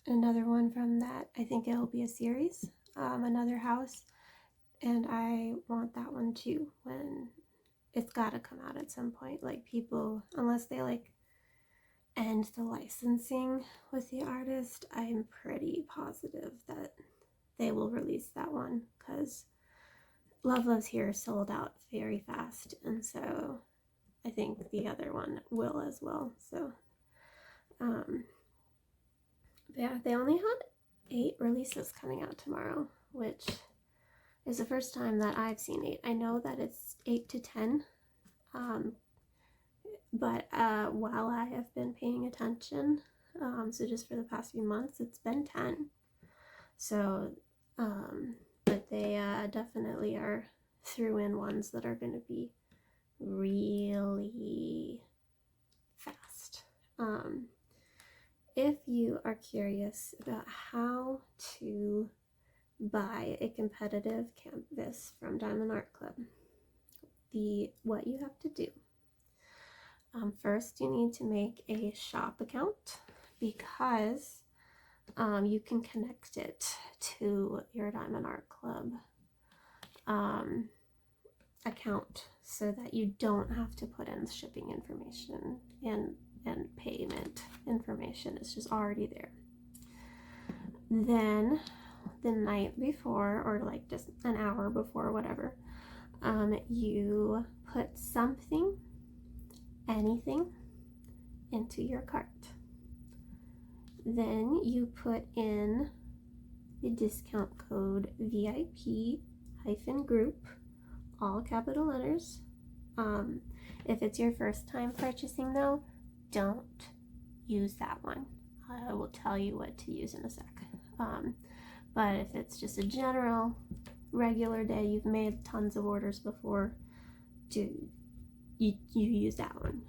another one from that. I think it'll be a series, Another House, and I want that one too. When it's got to come out at some point, like people, unless they like end the licensing with the artist, I'm pretty positive that they will release that one, because Love Lives Here sold out very fast, and so I think the other one will as well. So yeah, they only had 8 releases coming out tomorrow, which is the first time that I've seen 8. I know that it's 8 to 10, but while I have been paying attention, so just for the past few months, it's been 10. So but they definitely are threw in ones that are going to be really fast. If you are curious about how to buy a competitive canvas from Diamond Art Club, what you have to do, first you need to make a shop account, because you can connect it to your Diamond Art Club account, so that you don't have to put in shipping information and payment information. It's just already there. Then the night before, or like just an hour before, whatever, you put something, anything, into your cart. Then you put in the discount code VIP-group, all capital letters. If it's your first time purchasing though, don't use that one. I will tell you what to use in a sec. But if it's just a general regular day, you've made tons of orders before, you use that one,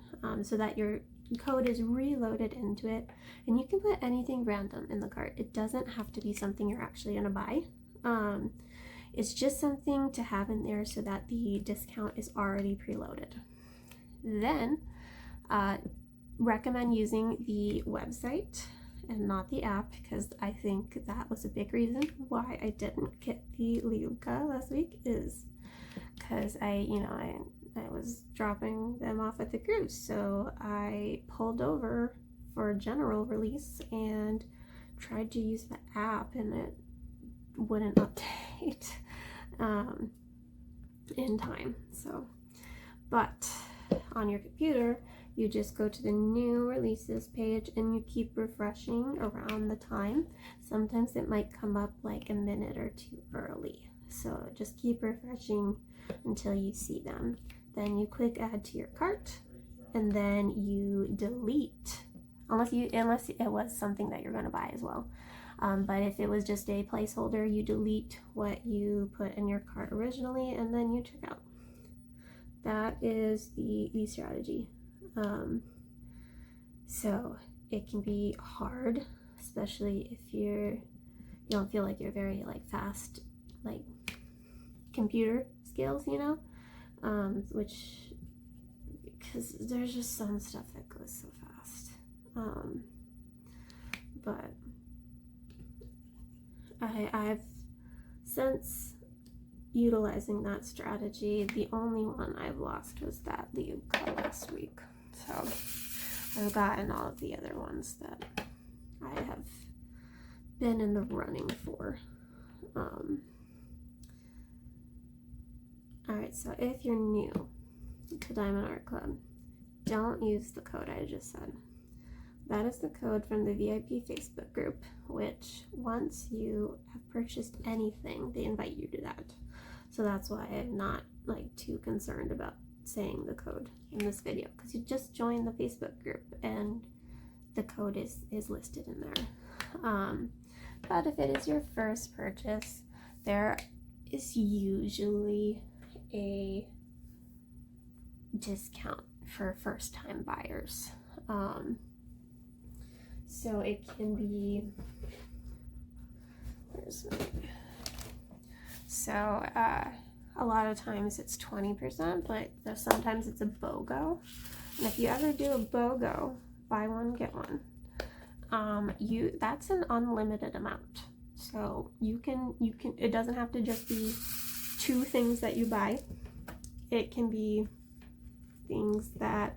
so that your code is reloaded into it, and you can put anything random in the cart. It doesn't have to be something you're actually going to buy. It's just something to have in there so that the discount is already preloaded. Then recommend using the website and not the app, because I think that was a big reason why I didn't get the Liubka last week, is because I was dropping them off at the cruise, so I pulled over for a general release and tried to use the app, and it wouldn't update in time. So, but on your computer, you just go to the new releases page and you keep refreshing around the time. Sometimes it might come up like a minute or two early, so just keep refreshing until you see them. Then you click add to your cart, and then you delete, unless it was something that you're going to buy as well. But if it was just a placeholder, you delete what you put in your cart originally, and then you check out. That is the strategy. So it can be hard, especially if you don't feel like you're very like fast, like computer skills, which, because there's just some stuff that goes so fast. But I've since utilizing that strategy. The only one I've lost was that Liubka last week. So I've gotten all of the other ones that I have been in the running for. Alright, so if you're new to Diamond Art Club, don't use the code I just said. That is the code from the VIP Facebook group, which once you have purchased anything, they invite you to that. So that's why I'm not like too concerned about saying the code in this video, because you just joined the Facebook group and the code is listed in there. But if it is your first purchase, there is usually a discount for first-time buyers. So it can be, a lot of times it's 20%, but sometimes it's a BOGO. And if you ever do a BOGO, buy one, get one, that's an unlimited amount. So you can, it doesn't have to just be 2 things that you buy. It can be things that,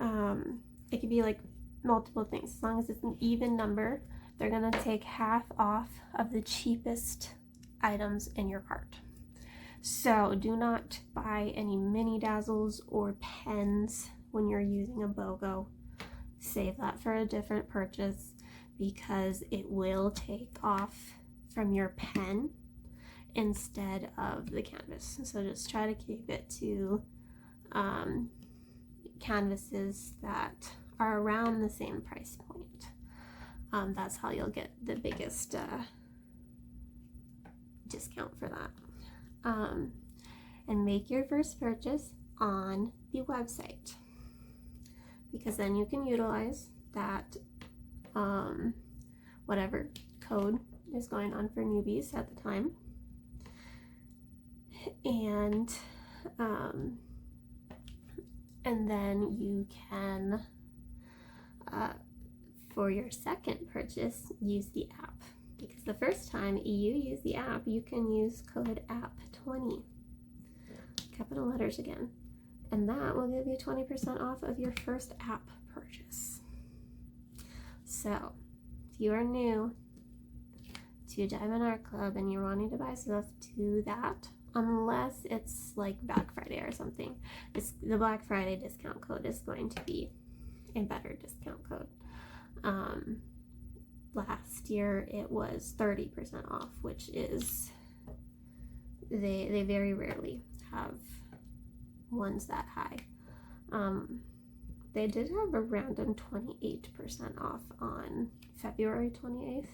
it could be like multiple things. As long as it's an even number, they're gonna take half off of the cheapest items in your cart. So do not buy any mini dazzles or pens when you're using a BOGO. Save that for a different purchase, because it will take off from your pen instead of the canvas. So just try to keep it to canvases that are around the same price point. That's how you'll get the biggest discount for that. And make your first purchase on the website, because then you can utilize that whatever code is going on for newbies at the time. And then you can, for your second purchase, use the app. Because the first time you use the app, you can use code APP20, capital letters again, and that will give you 20% off of your first app purchase. So if you are new to Diamond Art Club and you're wanting to buy stuff, do that, unless it's like Black Friday or something. The Black Friday discount code is going to be a better discount code. Last year it was 30% off, which is, they very rarely have ones that high. They did have a random 28% off on February 28th.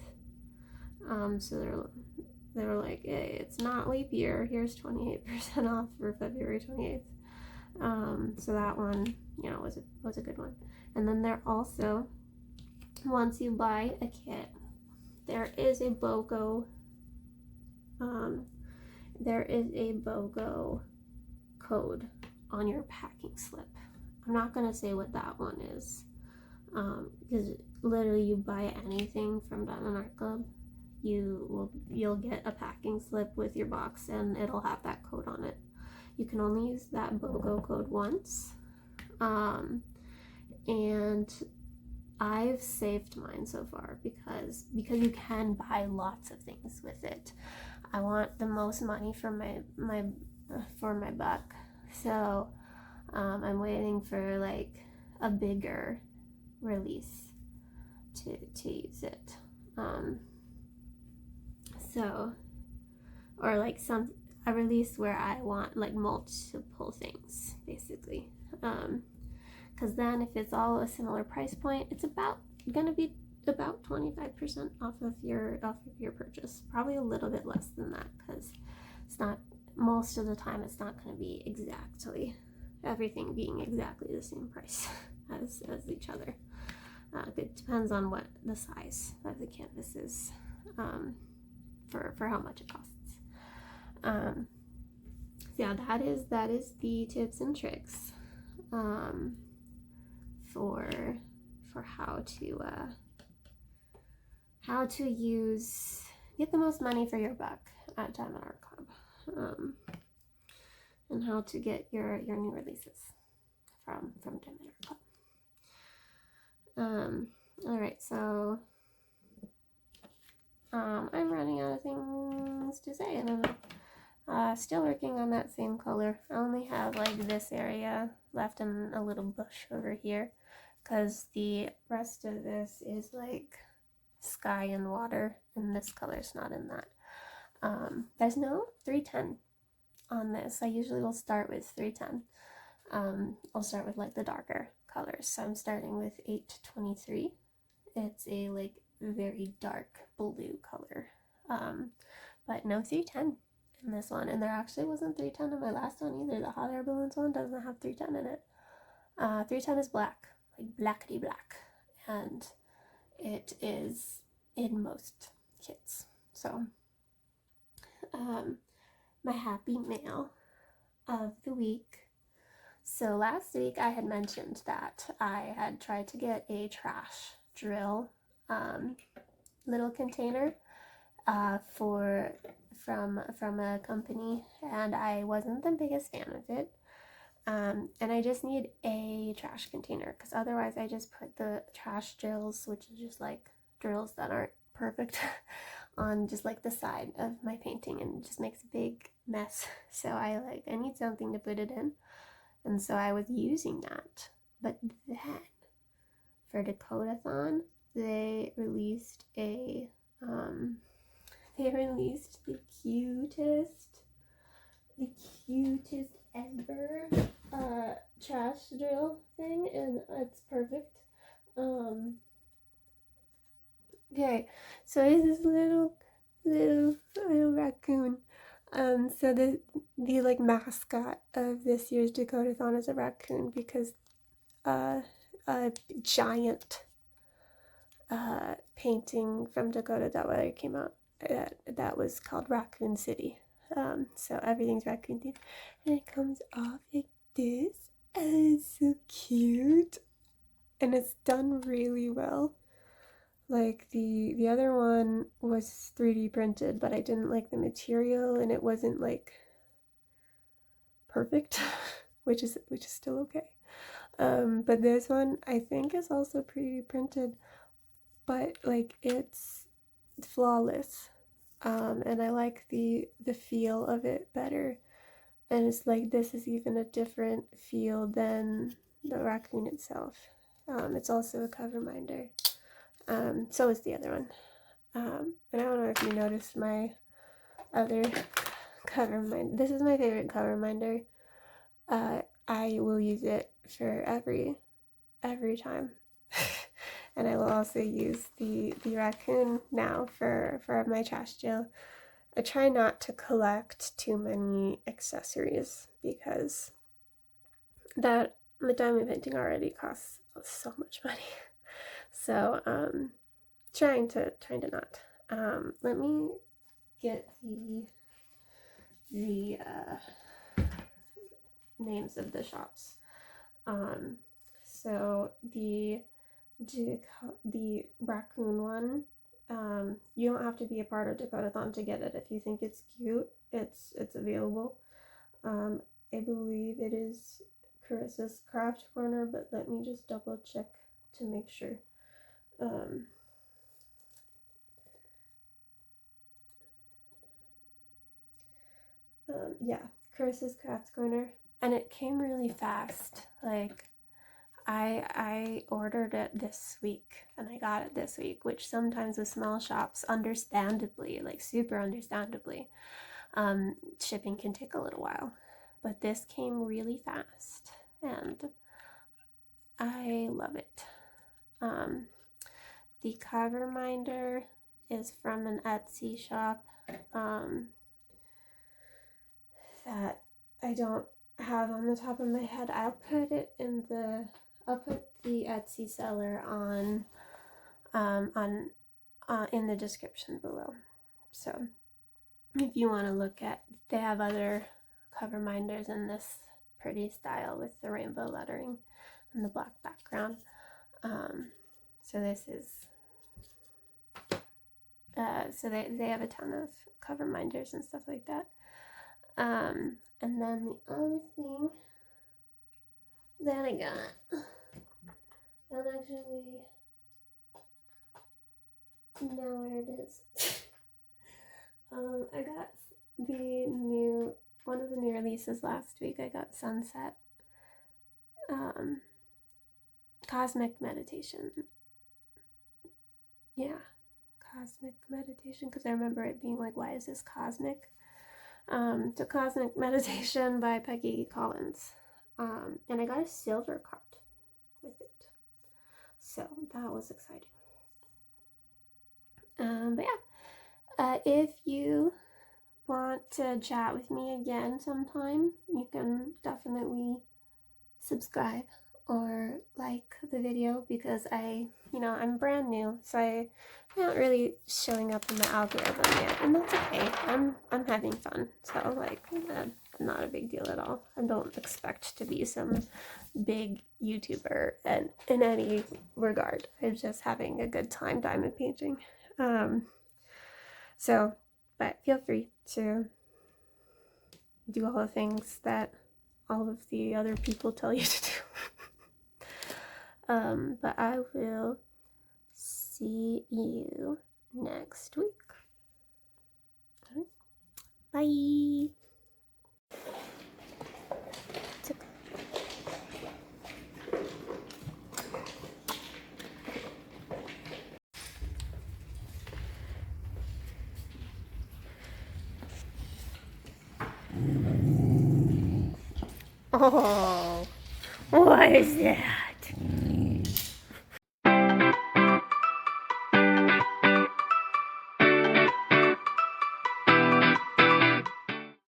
So they were like, hey, it's not leap year, here's 28% off for February 28th. So that one, you know, was a good one. And then there also, once you buy a kit, there is a BOGO code on your packing slip. I'm not gonna say what that one is, because literally you buy anything from Diamond Art Club, you'll get a packing slip with your box and it'll have that code on it. You can only use that BOGO code once, and I've saved mine so far because you can buy lots of things with it. I want the most money for my buck, so I'm waiting for like a bigger release to use it. Or like a release where I want like multiple things, basically. Because then if it's all a similar price point, it's gonna be about 25% off of your purchase. Probably a little bit less than that, because it's not, most of the time it's not gonna be exactly everything being exactly the same price as each other. It depends on what the size of the canvas is, for how much it costs. So yeah, that is the tips and tricks for how to get the most money for your buck. at Diamond Art Club, and how to get your new releases from Diamond Art Club. All right, so I'm running out of things to say, and I'm still working on that same color. I only have like this area left and a little bush over here, because the rest of this is like sky and water, and this color's not in that. There's no 310 on this. I usually will start with 310. I'll start with like the darker colors. So I'm starting with 823. It's a like very dark blue color, but no 310 in this one. And there actually wasn't 310 in my last one either. The hot air balloons one doesn't have 310 in it. 310 is black, like blackety black, and it is in most kits. So my happy mail of the week. So last week I had mentioned that I had tried to get a trash drill little container from a company, and I wasn't the biggest fan of it. And I just need a trash container, because otherwise I just put the trash drills, which is just like drills that aren't perfect, on just like the side of my painting, and it just makes a big mess. So I need something to put it in, and so I was using that. But then for Dakotathon, they released the cutest ever trash drill thing, and it's perfect. Okay, so it's this little raccoon. So the like mascot of this year's Dakotathon is a raccoon, because a giant painting from Dakota Daetwiler came out that was called Raccoon City. So everything's raccoon themed, and it comes off like this, and it's so cute, and it's done really well. Like the other one was 3D printed, but I didn't like the material, and it wasn't like perfect, which is still okay. But this one I think is also 3D printed, but like it's flawless. And I like the feel of it better, and it's like this is even a different feel than the raccoon itself. It's also a cover minder. So is the other one. And I don't know if you noticed my other cover minder. This is my favorite cover minder. I will use it for every time. And I will also use the raccoon now for my trash drill. I try not to collect too many accessories, because the diamond painting already costs so much money. So trying to not. Let me get the names of the shops. So the raccoon one, you don't have to be a part of Dakotathon to get it. If you think it's cute, it's available. I believe it is Carissa's Craft Corner, but let me just double check to make sure. Yeah, Carissa's Craft Corner, and it came really fast. Like I ordered it this week, and I got it this week, which sometimes with small shops, understandably, like super understandably, shipping can take a little while. But this came really fast, and I love it. The cover minder is from an Etsy shop that I don't have on the top of my head. I'll put the Etsy seller on in the description below. So if you want to look at, they have other cover minders in this pretty style with the rainbow lettering and the black background. So this is So they have a ton of cover minders and stuff like that. And then the other thing that I got, and actually, now where it is. I got one of the new releases last week. I got Sunset, Cosmic Meditation. Yeah, Cosmic Meditation, because I remember it being like, why is this cosmic? So Cosmic Meditation by Peggy Collins. And I got a silver card with it. So that was exciting. But yeah, if you want to chat with me again sometime, you can definitely subscribe or like the video, because I'm brand new, so I'm not really showing up in the algorithm yet, and that's okay. I'm having fun, so like not a big deal at all. I don't expect to be some big YouTuber in any regard. I'm just having a good time diamond painting. But feel free to do all the things that all of the other people tell you to do. But I will see you next week. Bye. Oh, what is that?